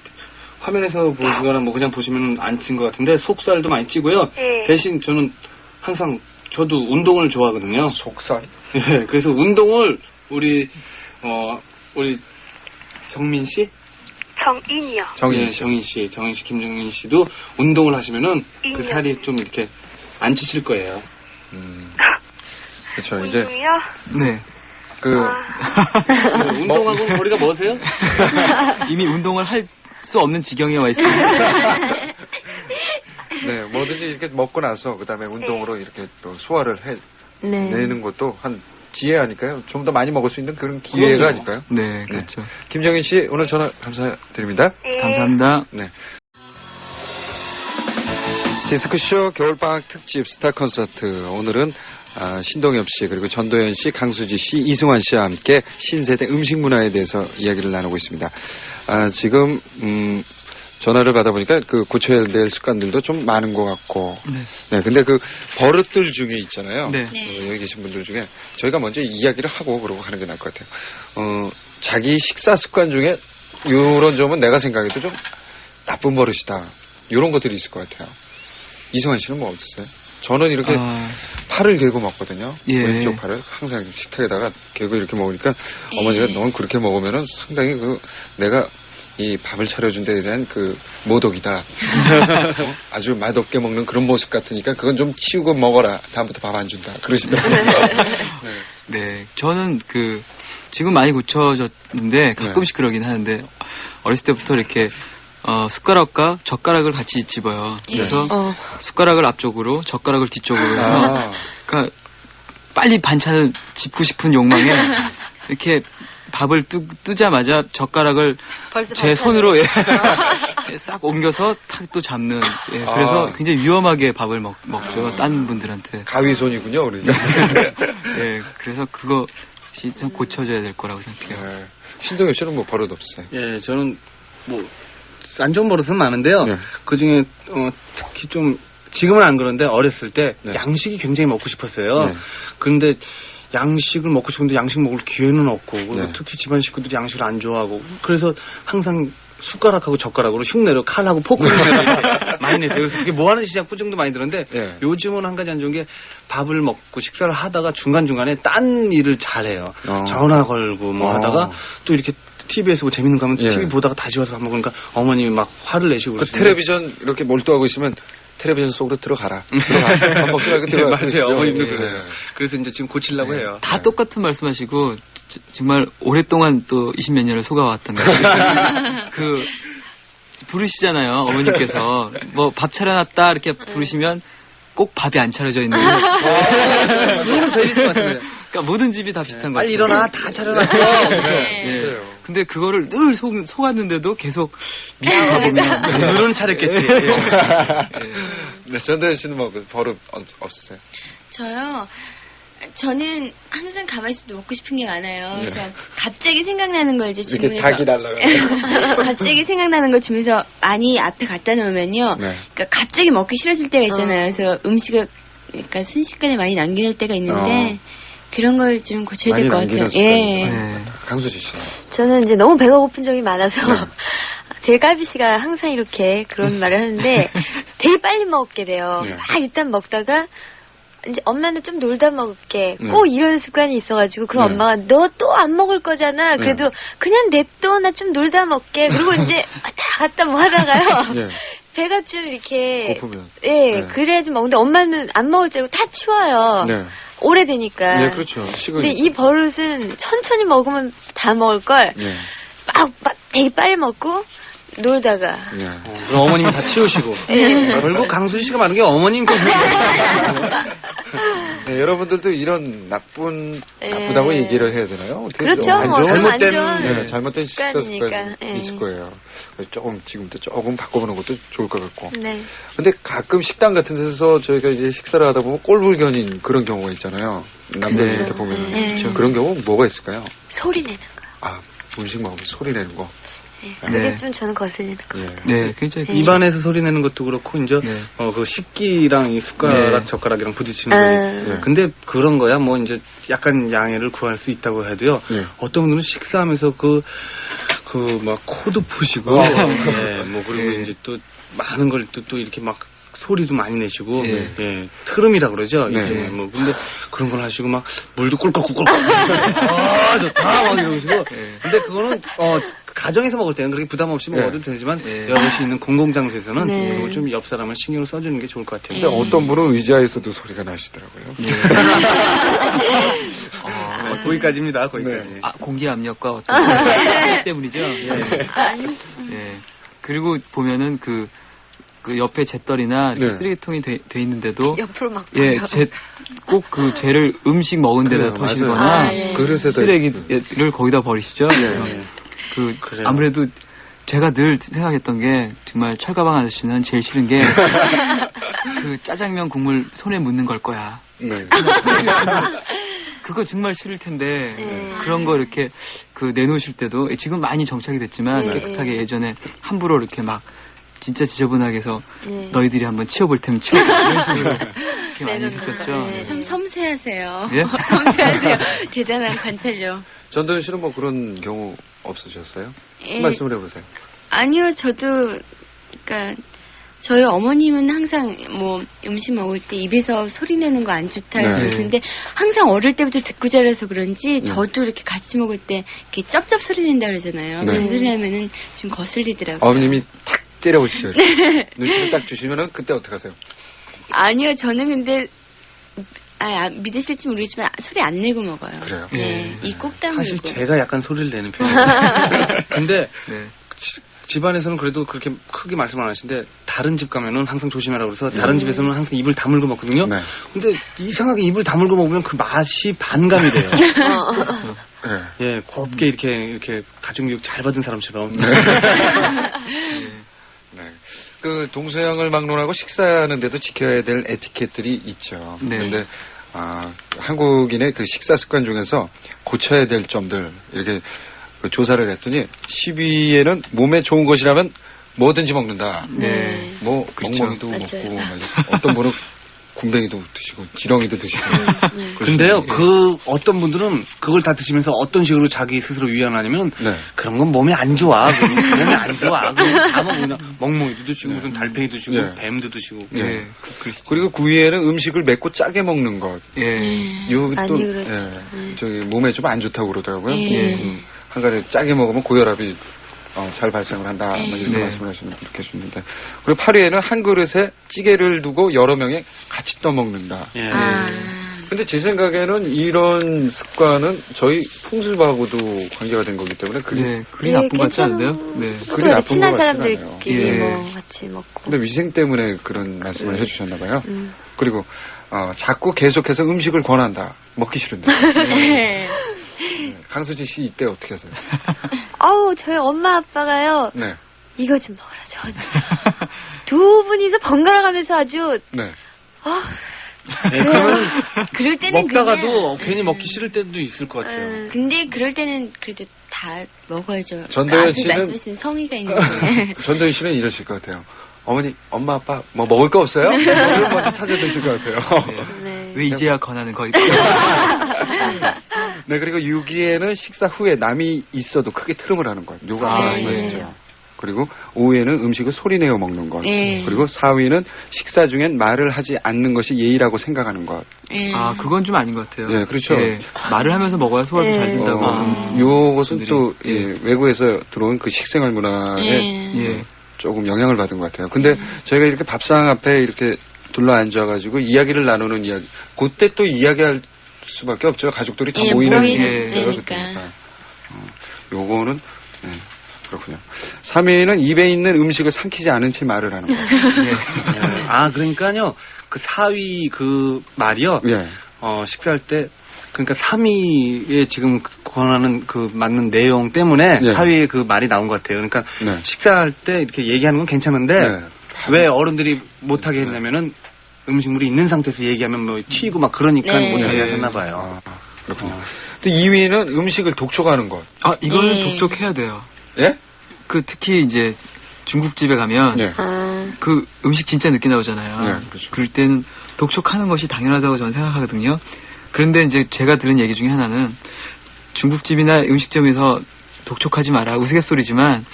화면에서 보시거나 뭐 그냥 보시면 안 찐 것 같은데 속살도 많이 찌고요. 예. 대신 저는 항상 저도 운동을 좋아하거든요. 속살? 예. 그래서 운동을 우리 정민 씨? 정인이요. 정인 씨, 김정인 씨도 운동을 하시면은 그 살이 좀 이렇게 안 찌실 거예요. 그렇죠. 이제 운동이요? 네. 운동하고 머리가 뭐세요? 이미 운동을 할 수 없는 지경에 와 있습니다. 네, 뭐든지 이렇게 먹고 나서 그다음에 운동으로 이렇게 또 소화를 내는 것도 한 기회 아닐까요? 좀 더 많이 먹을 수 있는 그런 기회가 아닐까요? 네, 그렇죠. 김정인 씨 오늘 전화 감사드립니다. 네. 감사합니다. 네. 디스크쇼 겨울방학 특집 스타 콘서트. 오늘은 신동엽 씨 그리고 전도연 씨, 강수지 씨, 이승환 씨와 함께 신세대 음식 문화에 대해서 이야기를 나누고 있습니다. 지금 전화를 받아보니까 그 고쳐야 될 습관들도 좀 많은 것 같고. 네. 근데 그 버릇들 중에 있잖아요. 네. 여기 계신 분들 중에 저희가 먼저 이야기를 하고 그러고 하는 게 나을 것 같아요. 자기 식사 습관 중에 이런 점은 내가 생각해도 좀 나쁜 버릇이다. 이런 것들이 있을 것 같아요. 이승환 씨는 뭐 없으세요? 저는 이렇게 팔을 개고 먹거든요. 예. 왼쪽 팔을 항상 식탁에다가 개고 이렇게 먹으니까 어머니가 넌 그렇게 먹으면은 상당히 내가 이 밥을 차려준 데에 대한 그 모독이다. 아주 맛없게 먹는 그런 모습 같으니까 그건 좀 치우고 먹어라. 다음부터 밥 안 준다. 그러시더라고요. 네. 저는 지금 많이 고쳐졌는데 가끔씩 그러긴 하는데 어렸을 때부터 이렇게 숟가락과 젓가락을 같이 집어요. 그래서 숟가락을 앞쪽으로, 젓가락을 뒤쪽으로 해서, 그러니까 빨리 반찬을 집고 싶은 욕망에 이렇게 밥을 뜨자마자 젓가락을 제 손으로 싹 옮겨서 탁 또 잡는. 예, 그래서 굉장히 위험하게 밥을 먹죠. 딴 분들한테. 가위손이군요, 우리가. 예, 그래서 그것이 좀 고쳐져야 될 거라고 생각해요. 신동엽 씨는 뭐 버릇 없어요? 예, 저는 안 좋은 버릇은 많은데요. 그 중에 특히 좀 지금은 안 그런데 어렸을 때 양식이 굉장히 먹고 싶었어요. 그런데 양식을 먹고 싶은데 양식 먹을 기회는 없고 특히 집안 식구들이 양식을 안 좋아하고 그래서 항상 숟가락하고 젓가락으로 흉내로 칼하고 포크를 많이 냈어요. 그래서 그게 뭐 하는 시작 꾸중도 많이 들었는데 요즘은 한 가지 안 좋은 게 밥을 먹고 식사를 하다가 중간중간에 딴 일을 잘해요. 전화 걸고 뭐 하다가 또 이렇게 TV에서 뭐 재밌는 거 하면 TV 보다가 다시 와서 밥 먹으니까 어머님이 막 화를 내시고 그 텔레비전 이렇게 몰두하고 있으면 텔레비전 속으로 들어가라. 밥 먹지 말고 들어가. 맞아요. 어머님도 그래요. 그래서 이제 지금 고치려고 해요. 다 똑같은 말씀하시고 정말 오랫동안 또 20몇 년을 속아왔던 거예요. 부르시잖아요. 어머님께서 뭐 밥 차려놨다 이렇게 부르시면 꼭 밥이 안 차려져 있는. 그거는 제일 있을 것 같아요. 그러니까 모든 집이 다 비슷한 거 같아요. 빨리 일어나 다 차려놨어. 네. 근데 그거를 늘 속았는데도 계속 밑에 가보면 눈은 차렸겠지. 네, 전도연 씨는 뭐 버릇 없으세요? 저요. 저는 항상 가만히 있어도 먹고 싶은 게 많아요. 그래서 갑자기 생각나는 걸 이제 주문해서 이렇게 닭이 달라요. 갑자기 생각나는 걸 주면서 많이 앞에 갖다 놓으면요. 그러니까 갑자기 먹기 싫어질 때가 있잖아요. 그래서 음식을 그러니까 순식간에 많이 남길 때가 있는데 그런 걸 좀 고쳐야 될 것 같아요. 예. 강수지 씨. 저는 이제 너무 배가 고픈 적이 많아서 제 깔비 씨가 항상 이렇게 그런 말을 하는데 되게 빨리 먹게 돼요. 막 일단 먹다가 이제 엄마는 좀 놀다 먹을게. 꼭 이런 습관이 있어가지고 그럼 엄마가 너 또 안 먹을 거잖아. 그래도 그냥 냅둬. 나 좀 놀다 먹게. 그리고 이제 왔다 갔다 뭐 하다가요. 배가 좀 이렇게 고프면. 그래야지 먹는데 엄마는 안 먹을 줄 알고 다 치워요. 오래되니까. 네, 그렇죠. 근데 이 버릇은 천천히 먹으면 다 먹을 걸 막 되게 빨리 먹고 놀다가. 그럼 어머님이 다 치우시고. 결국 강수지 씨가 말하는 게 어머님 네, 여러분들도 이런 나쁘다고 얘기를 해야 되나요? 그렇죠. 잘못된 식사 습관이 있을 거예요. 조금 지금부터 조금 바꿔보는 것도 좋을 것 같고. 근데 가끔 식당 같은 데서 저희가 이제 식사를 하다 보면 꼴불견인 그런 경우가 있잖아요. 남들 이렇게 보면 그런 경우 뭐가 있을까요? 소리 내는 거. 음식 먹으면 소리 내는 거. 그게 좀 저는 거슬리는 거. 굉장히 입안에서 소리 내는 것도 그렇고 이제 그 식기랑 이 숟가락 젓가락이랑 부딪히는 거. 근데 그런 거야 뭐 이제 약간 양해를 구할 수 있다고 해도요. 어떤 분들은 식사하면서 막 코도 푸시고, 뭐 그리고 이제 또 많은 걸 또 이렇게 막 소리도 많이 내시고, 트름이라 그러죠. 일종의 뭐 근데 그런 걸 하시고 막 물도 꿀꺽꿀꺽. 좋다 막 이러시고. 근데 그거는 가정에서 먹을 때는 그렇게 부담 없이 먹어도 되지만 여럿이 있는 공공장소에서는 그리고 좀 옆 사람을 신경을 써주는 게 좋을 것 같아요. 근데 어떤 분은 의자에서도 소리가 나시더라고요. 거기까지입니다. 거기까지. 공기 압력과 어떤 때문이죠. 그리고 보면은 그 옆에 잿더리나 쓰레기통이 돼 있는데도 옆으로 막 꼭 그 젤을 음식 먹은 데다 터시거나 쓰레기를 거기다 버리시죠. 아무래도 제가 늘 생각했던 게 정말 철가방 아저씨는 제일 싫은 게 그 짜장면 국물 손에 묻는 걸 거야. 그거 정말 싫을 텐데 그런 거 이렇게 내놓으실 때도 지금 많이 정착이 됐지만 깨끗하게 예전에 함부로 이렇게 막 진짜 지저분하게 해서 너희들이 한번 치워볼 테면 치워볼 이런 식으로 그렇게 많이 했었죠. 참 섬세하세요. 섬세하세요. 대단한 관찰력. 전도연 씨는 뭐 그런 경우 없으셨어요? 말씀을 해보세요. 아니요, 저도 그러니까 저희 어머님은 항상 뭐 음식 먹을 때 입에서 소리 내는 거 안 좋다 그러시는데 항상 어릴 때부터 듣고 자라서 그런지 저도 이렇게 같이 먹을 때 이렇게 쩝쩝 소리 낸다 그러잖아요. 그런 소리 하면은 좀 거슬리더라고요. 어머님이 탁 째려보시죠. 눈치를 딱 주시면은 그때 어떻게 하세요? 아니요, 저는 근데 믿으실지 모르겠지만 소리 안 내고 먹어요. 그래요? 이 꼭 다물고. 사실 제가 약간 소리를 내는 편이에요. 근데 집안에서는 그래도 그렇게 크게 말씀 안 하시는데 다른 집 가면은 항상 조심하라고 그래서 다른 집에서는 항상 입을 다물고 먹거든요. 근데 이상하게 입을 다물고 먹으면 그 맛이 반감이 돼요. 곱게 이렇게 가족교육 잘 받은 사람처럼. 그 동서양을 막론하고 식사하는데도 지켜야 될 에티켓들이 있죠. 그런데 한국인의 그 식사 습관 중에서 고쳐야 될 점들 이렇게 조사를 했더니 10위에는 몸에 좋은 것이라면 뭐든지 먹는다. 뭐 멍멍이도 먹고 어떤 분은 군뱅이도 드시고 지렁이도 드시고. 근데요, 그 어떤 분들은 그걸 다 드시면서 어떤 식으로 자기 스스로 위안하냐면 그런 건 몸에 안 좋아. 몸에 안 좋아. 다 먹으면 멍멍이도 드시고 무슨 달팽이도 드시고 뱀도 드시고. 그리고 9위에는 음식을 맵고 짜게 먹는 것. 이거 또 저기 몸에 좀 안 좋다고 그러더라고요. 한 가지 짜게 먹으면 고혈압이 잘 발생을 한다. 이렇게 말씀을 하시는 분도 계시는데. 그리고 8위에는 한 그릇에 찌개를 두고 여러 명이 같이 떠먹는다. 근데 제 생각에는 이런 습관은 저희 풍습하고도 관계가 된 거기 때문에 그게 나쁜 것 같지 않은데요? 그게 나쁜 친한 것 같지 않아요. 사람들끼리 뭐 같이 먹고. 근데 위생 때문에 그런 말씀을 해주셨나 봐요. 그리고 자꾸 계속해서 음식을 권한다. 먹기 싫은데. 강수지 씨 이때 어떻게 하세요? 저희 엄마 아빠가요. 이거 좀 먹어라. 두 분이서 번갈아 가면서 아주 네, 그러면 그럴 때는 먹다가도 괜히 먹기 싫을 때도 있을 것 같아요. 근데 그럴 때는 그래도 다 먹어야죠. 전도연 씨는 말씀하신 성의가 있는데. 전도연 씨는 이러실 것 같아요. 어머니, 엄마, 아빠 뭐 먹을 거 없어요? 이런 먼저 찾아드실 것 같아요. 네. 왜 이제야 권하는 거있 네, 그리고 6위에는 식사 후에 남이 있어도 크게 트름을 하는 것. 누가 말씀하시죠? 네. 그리고 5위에는 음식을 소리내어 먹는 것. 그리고 4위는 식사 중엔 말을 하지 않는 것이 예의라고 생각하는 것. 아, 그건 좀 아닌 것 같아요. 네, 그렇죠. 예, 말을 하면서 먹어야 소화도 잘 된다고. 요것은 또 외국에서 들어온 그 식생활 문화에 조금 영향을 받은 것 같아요. 근데 저희가 이렇게 밥상 앞에 이렇게 둘러 앉아가지고 이야기를 나누는 이야기, 그때 또 이야기할 수밖에 없죠. 가족들이 다 모이는 때니까. 요거는 그렇군요. 3위는 입에 있는 음식을 삼키지 않은 채 말을 하는 거예요. 아, 그러니까요. 그 4위 그 말이요. 식사할 때 그러니까 3위에 지금 권하는 그 맞는 내용 때문에 4위에 그 말이 나온 것 같아요. 그러니까 식사할 때 이렇게 얘기하는 건 괜찮은데 왜 어른들이 못하게 했냐면은 음식물이 있는 상태에서 얘기하면 뭐 튀고 막 그러니까 못하게 하셨나 봐요. 그렇군요. 또 2위는 음식을 독촉하는 것. 아, 이거는 독촉해야 돼요. 예? 그 특히 이제 중국집에 가면 그 음식 진짜 늦게 나오잖아요. 그렇죠. 그럴 때는 독촉하는 것이 당연하다고 저는 생각하거든요. 그런데 이제 제가 들은 얘기 중에 하나는 중국집이나 음식점에서 독촉하지 마라 우스갯소리지만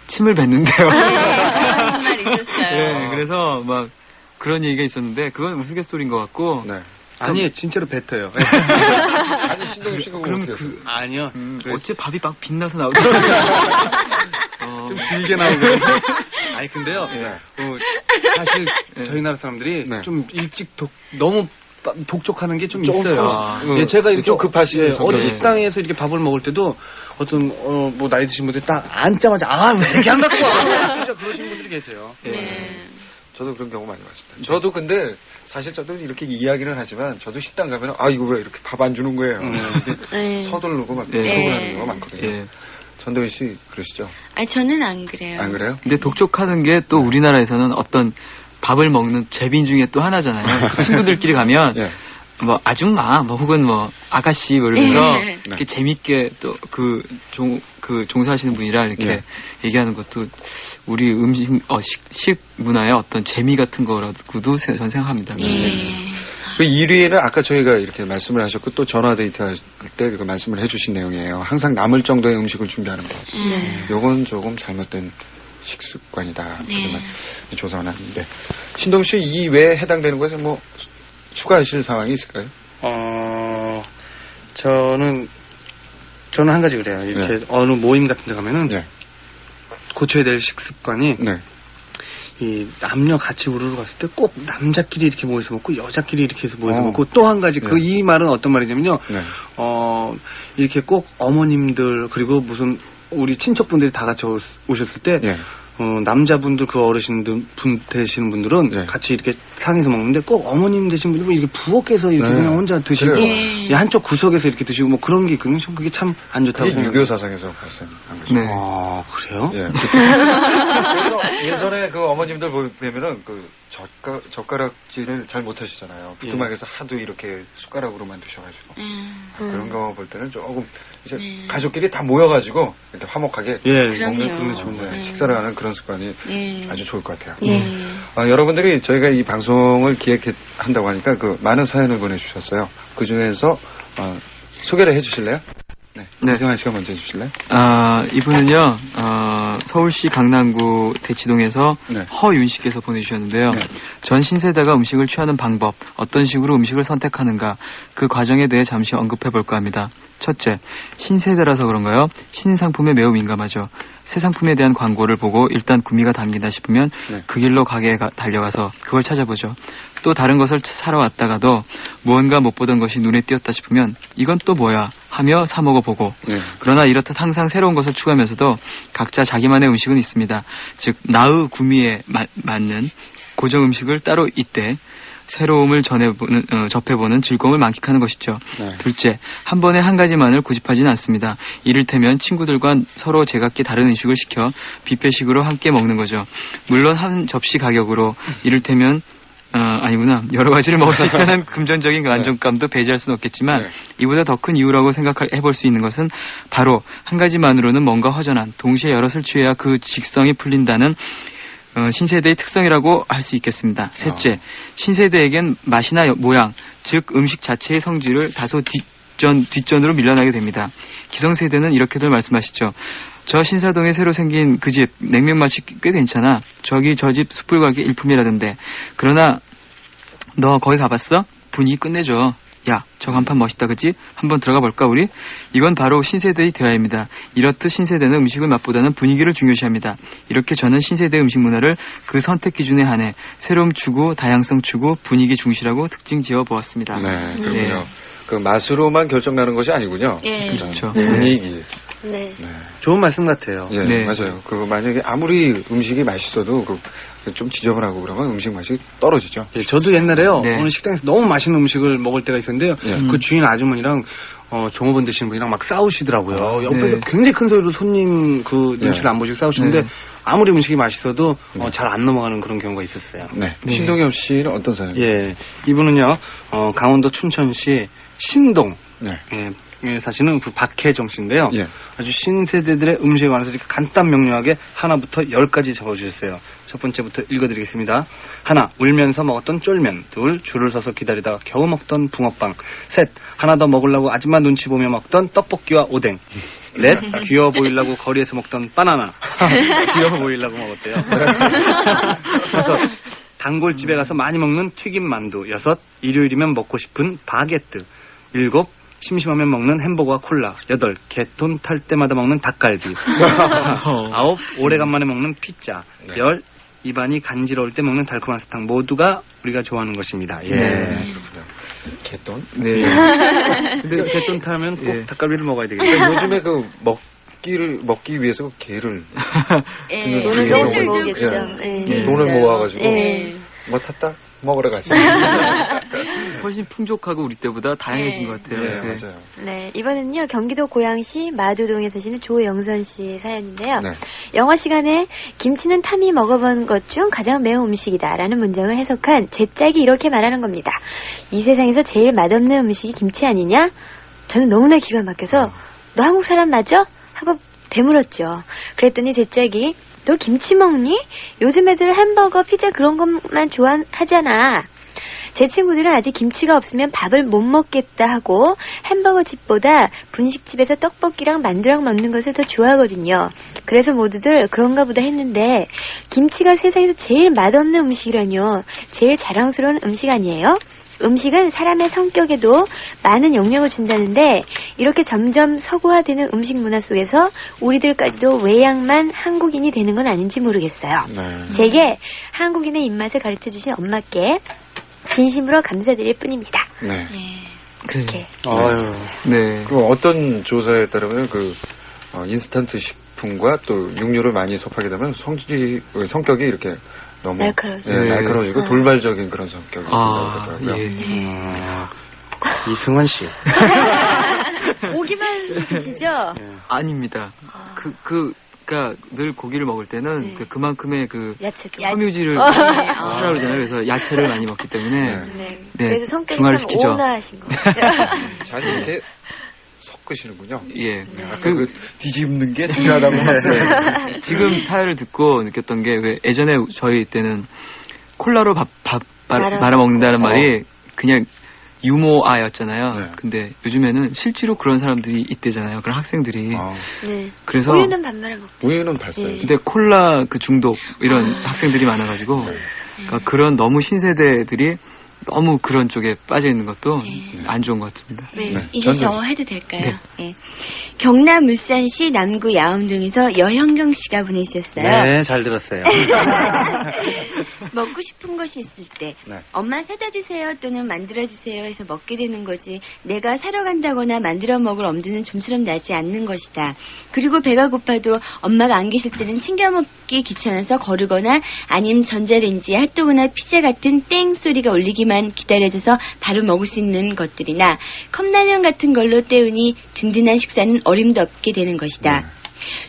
침을 뱉는데요. 그런 말 있었어요. 그래서 막 그런 얘기가 있었는데 그건 우스갯소리인 것 같고. 아니 진짜로 뱉어요. 아니 신동엽 씨가 그럼 아니요. 어째 밥이 막 빛나서 나오더라고요. 좀 질게 나오고. 아니 근데요. 사실 저희 나라 사람들이 좀 일찍 너무 독촉하는 게 좀 있어요. 제가 이렇게 좀 급하시네. 어디 식당에서 이렇게 밥을 먹을 때도 어떤 뭐 나이 드신 분들 딱 앉자마자 왜 이렇게 안 갖고 와? 진짜 그러시는 분들이 계세요. 저도 그런 경우 많이 봤습니다. 저도 근데 사실 저도 이렇게 이야기를 하지만 저도 식당 가면 이거 왜 이렇게 밥 안 주는 거예요? 근데 서둘르고 막 그러고 하는 경우가 많거든요. 전도연 씨 그러시죠? 아니 저는 안 그래요. 안 그래요? 근데 독촉하는 게 또 우리나라에서는 어떤 밥을 먹는 재빈 중에 또 하나잖아요. 친구들끼리 가면 뭐 아줌마 뭐 혹은 뭐 아가씨 뭐 이러면서 이렇게 재밌게 또 그 종사하시는 분이라 이렇게 얘기하는 것도 우리 음식 식 문화의 어떤 재미 같은 거라고도 저는 생각합니다. 그 1위에는 아까 저희가 이렇게 말씀을 하셨고 또 전화 데이트 할 때 그 말씀을 해주신 내용이에요. 항상 남을 정도의 음식을 준비하는 것. 요건 조금 잘못된 식습관이다. 조사는 하는데 신동 씨 이 외에 해당되는 것에 뭐 추가하실 상황이 있을까요? 저는 한 가지 그래요. 이렇게 어느 모임 같은 데 가면은 고쳐야 될 식습관이 이 남녀 같이 우르르 갔을 때 꼭 남자끼리 이렇게 모여서 먹고 여자끼리 이렇게 해서 모여서 먹고 또 한 가지 이 말은 어떤 말이냐면요. 이렇게 꼭 어머님들 그리고 무슨 우리 친척분들이 다 같이 오셨을 때 남자분들 그 어르신들 분 되시는 분들은 같이 이렇게 상에서 먹는데 꼭 어머님 되신 분들은 이렇게 부엌에서 이렇게 그냥 혼자 드시고 한쪽 구석에서 이렇게 드시고 뭐 그런 게 있거든요. 그게 참 안 좋다고 생각해요. 유교 사상에서 발생한 거죠. 그래요? 그래서 예전에 그 어머님들 보면은 그 젓가락질을 잘 못하시잖아요. 부뚜막에서 하도 이렇게 숟가락으로만 드셔가지고 그런 거 볼 때는 조금 이제 가족끼리 다 모여가지고 이렇게 화목하게 먹는 그런 게 좋은데 식사를 하는 그런 습관이 아주 좋을 것 같아요. 여러분들이 저희가 이 방송을 기획한다고 하니까 그 많은 사연을 보내주셨어요. 그 중에서 소개를 해주실래요? 이승환 씨가 먼저 해주실래요? 이분은요, 서울시 강남구 대치동에서 허윤 씨께서 보내주셨는데요. 전 신세대가 음식을 취하는 방법, 어떤 식으로 음식을 선택하는가, 그 과정에 대해 잠시 언급해볼까 합니다. 첫째, 신세대라서 그런가요? 신상품에 매우 민감하죠. 새 상품에 대한 광고를 보고 일단 구미가 당긴다 싶으면 그 길로 가게에 달려가서 그걸 찾아보죠. 또 다른 것을 사러 왔다가도 무언가 못 보던 것이 눈에 띄었다 싶으면 이건 또 뭐야 하며 사 먹어보고 그러나 이렇듯 항상 새로운 것을 추구하면서도 각자 자기만의 음식은 있습니다. 즉 나의 구미에 맞는 고정 음식을 따로 있대 새로움을 접해보는 즐거움을 만끽하는 것이죠. 둘째, 한 번에 한 가지만을 고집하지는 않습니다. 이를테면 친구들과 서로 제각기 다른 음식을 시켜 뷔페식으로 함께 먹는 거죠. 물론 한 접시 가격으로 이를테면 아니구나. 여러 가지를 먹을 수 있다는 금전적인 그 안정감도 배제할 수는 없겠지만 이보다 더 큰 이유라고 생각해볼 수 있는 것은 바로 한 가지만으로는 뭔가 허전한, 동시에 여럿을 취해야 그 직성이 풀린다는 신세대의 특성이라고 할 수 있겠습니다. 셋째, 신세대에겐 맛이나 모양, 즉 음식 자체의 성질을 다소 뒷전으로 밀려나게 됩니다. 기성세대는 이렇게들 말씀하시죠. 저 신사동에 새로 생긴 그 집 냉면 맛이 꽤 괜찮아. 저기 저 집 숯불가게 일품이라던데. 그러나 너 거기 가봤어? 분위기 끝내줘. 야, 저 간판 멋있다 그치? 한번 들어가 볼까 우리? 이건 바로 신세대의 대화입니다. 이렇듯 신세대는 음식을 맛보다는 분위기를 중요시합니다. 이렇게 저는 신세대 음식 문화를 그 선택 기준에 한해 새로움 추구, 다양성 추구, 분위기 중시라고 특징 지어 보았습니다. 네, 그렇군요. 그 맛으로만 결정나는 것이 아니군요. 그렇죠. 분위기. 네. 좋은 말씀 같아요. 예, 맞아요. 만약에 아무리 음식이 맛있어도 좀 지저분하고 그러면 음식 맛이 떨어지죠. 예, 저도 옛날에요. 어느 식당에서 너무 맛있는 음식을 먹을 때가 있었는데요. 그 주인 아주머니랑 종업원 되시는 분이랑 막 싸우시더라고요. 옆에서 굉장히 큰 소리로 손님 그 눈치를 안 보시고 싸우시는데 아무리 음식이 맛있어도 잘 안 넘어가는 그런 경우가 있었어요. 신동엽 씨는 어떤 사연이에요? 예, 이분은요 강원도 춘천시 신동 사실은 그 박혜정 씨인데요. 아주 신세대들의 음식에 관해서 이렇게 간단 명료하게 하나부터 10까지 적어주셨어요. 첫 번째부터 읽어드리겠습니다. 하나, 울면서 먹었던 쫄면. 둘, 줄을 서서 기다리다가 겨우 먹던 붕어빵. 셋, 하나 더 먹으려고 아줌마 눈치 보며 먹던 떡볶이와 오뎅. 넷, 귀여워 보이려고 거리에서 먹던 바나나. 귀여워 보이려고 먹었대요. 다섯, 단골집에 가서 많이 먹는 튀김 만두. 여섯, 일요일이면 먹고 싶은 바게트. 일곱, 심심하면 먹는 햄버거와 콜라. 8. 개돈 탈 때마다 먹는 닭갈비. 9. 오래간만에 먹는 피자. 10. 입안이 간지러울 때 먹는 달콤한 사탕. 모두가 우리가 좋아하는 것입니다. 그렇군요. 개돈? 근데 개돈 타면 꼭 닭갈비를 먹어야 되겠죠. 요즘에 먹기 위해서 개를 돈을 모으겠죠. 돈을 모아가지고 뭐 탔다? 먹으러 가자. 훨씬 풍족하고 우리 때보다 다양해진 것 같아요. 맞아요. 네, 이번엔요 경기도 고양시 마두동에 사시는 조영선 씨 사연인데요. 영어 시간에 김치는 탐이 먹어본 것 중 가장 매운 음식이다라는 문장을 해석한 제 짝이 이렇게 말하는 겁니다. 이 세상에서 제일 맛없는 음식이 김치 아니냐? 저는 너무나 기가 막혀서 너 한국 사람 맞아? 하고 되물었죠. 그랬더니 제 짝이 너 김치 먹니? 요즘 애들 햄버거, 피자 그런 것만 좋아하잖아. 제 친구들은 아직 김치가 없으면 밥을 못 먹겠다 하고 햄버거 집보다 분식집에서 떡볶이랑 만두랑 먹는 것을 더 좋아하거든요. 그래서 모두들 그런가 보다 했는데 김치가 세상에서 제일 맛없는 음식이라뇨. 제일 자랑스러운 음식 아니에요? 음식은 사람의 성격에도 많은 영향을 준다는데 이렇게 점점 서구화되는 음식 문화 속에서 우리들까지도 외양만 한국인이 되는 건 아닌지 모르겠어요. 제게 한국인의 입맛을 가르쳐주신 엄마께 진심으로 감사드릴 뿐입니다. 그렇게. 그 어떤 조사에 따르면 인스턴트 식품과 또 육류를 많이 섭하게 되면 성격이 이렇게 너무 날카로워지고 돌발적인 그런 성격이 나오더라고요. 이승환 씨. 고기만 드시죠? 아닙니다. 그러니까 늘 고기를 먹을 때는 그만큼의 섬유질을 필요하잖아요. 그래서 야채를 많이 먹기 때문에 그래서 성격이 중화를 참 시키죠. 온화하신 거예요. 잘 이렇게 섞으시는군요. 그 뒤집는 게 중요하다고 말씀하셨어요. 지금 사연을 듣고 느꼈던 게 왜 예전에 저희 때는 콜라로 밥 말아 먹는다는 말이 그냥 유머아였잖아요. 근데 요즘에는 실제로 그런 사람들이 있대잖아요. 그런 학생들이. 그래서 우유는 밥 말아 먹죠. 우유는 봤어요. 근데 콜라 중독 이런 학생들이 많아가지고 그러니까 그런 너무 신세대들이 너무 그런 쪽에 빠져 있는 것도 안 좋은 것 같습니다. 이제 저 해도 될까요? 경남 울산시 남구 야암동에서 여형경 씨가 보내주셨어요. 네, 잘 들었어요. 먹고 싶은 것이 있을 때 엄마 사다 주세요 또는 만들어 주세요 해서 먹게 되는 거지 내가 사러 간다거나 만들어 먹을 엄두는 좀처럼 나지 않는 것이다. 그리고 배가 고파도 엄마가 안 계실 때는 챙겨 먹기 귀찮아서 거르거나 아니면 전자레인지에 핫도그나 피자 같은 땡 소리가 올리기만 기다려져서 바로 먹을 수 있는 것들이나 컵라면 같은 걸로 때우니 든든한 식사는 어림도 없게 되는 것이다.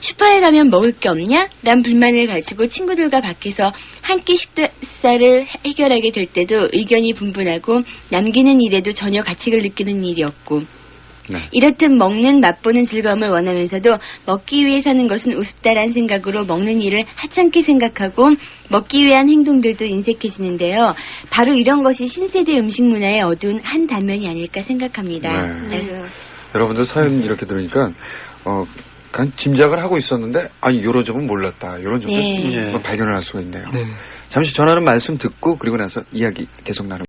슈퍼에 가면 먹을 게 없냐? 난 불만을 가지고 친구들과 밖에서 한 끼 식사를 해결하게 될 때도 의견이 분분하고 남기는 일에도 전혀 가치를 느끼는 일이 없고 네. 이렇듯 먹는 맛보는 즐거움을 원하면서도 먹기 위해 사는 것은 우습다란 생각으로 먹는 일을 하찮게 생각하고 먹기 위한 행동들도 인색해지는데요. 바로 이런 것이 신세대 음식 문화의 어두운 한 단면이 아닐까 생각합니다. 네. 여러분들 사연 이렇게 들으니까 그냥 짐작을 하고 있었는데 아니 요런 점은 몰랐다. 요런 점을 발견을 할 수가 있네요. 네. 잠시 전하는 말씀 듣고 그리고 나서 이야기 계속 나눠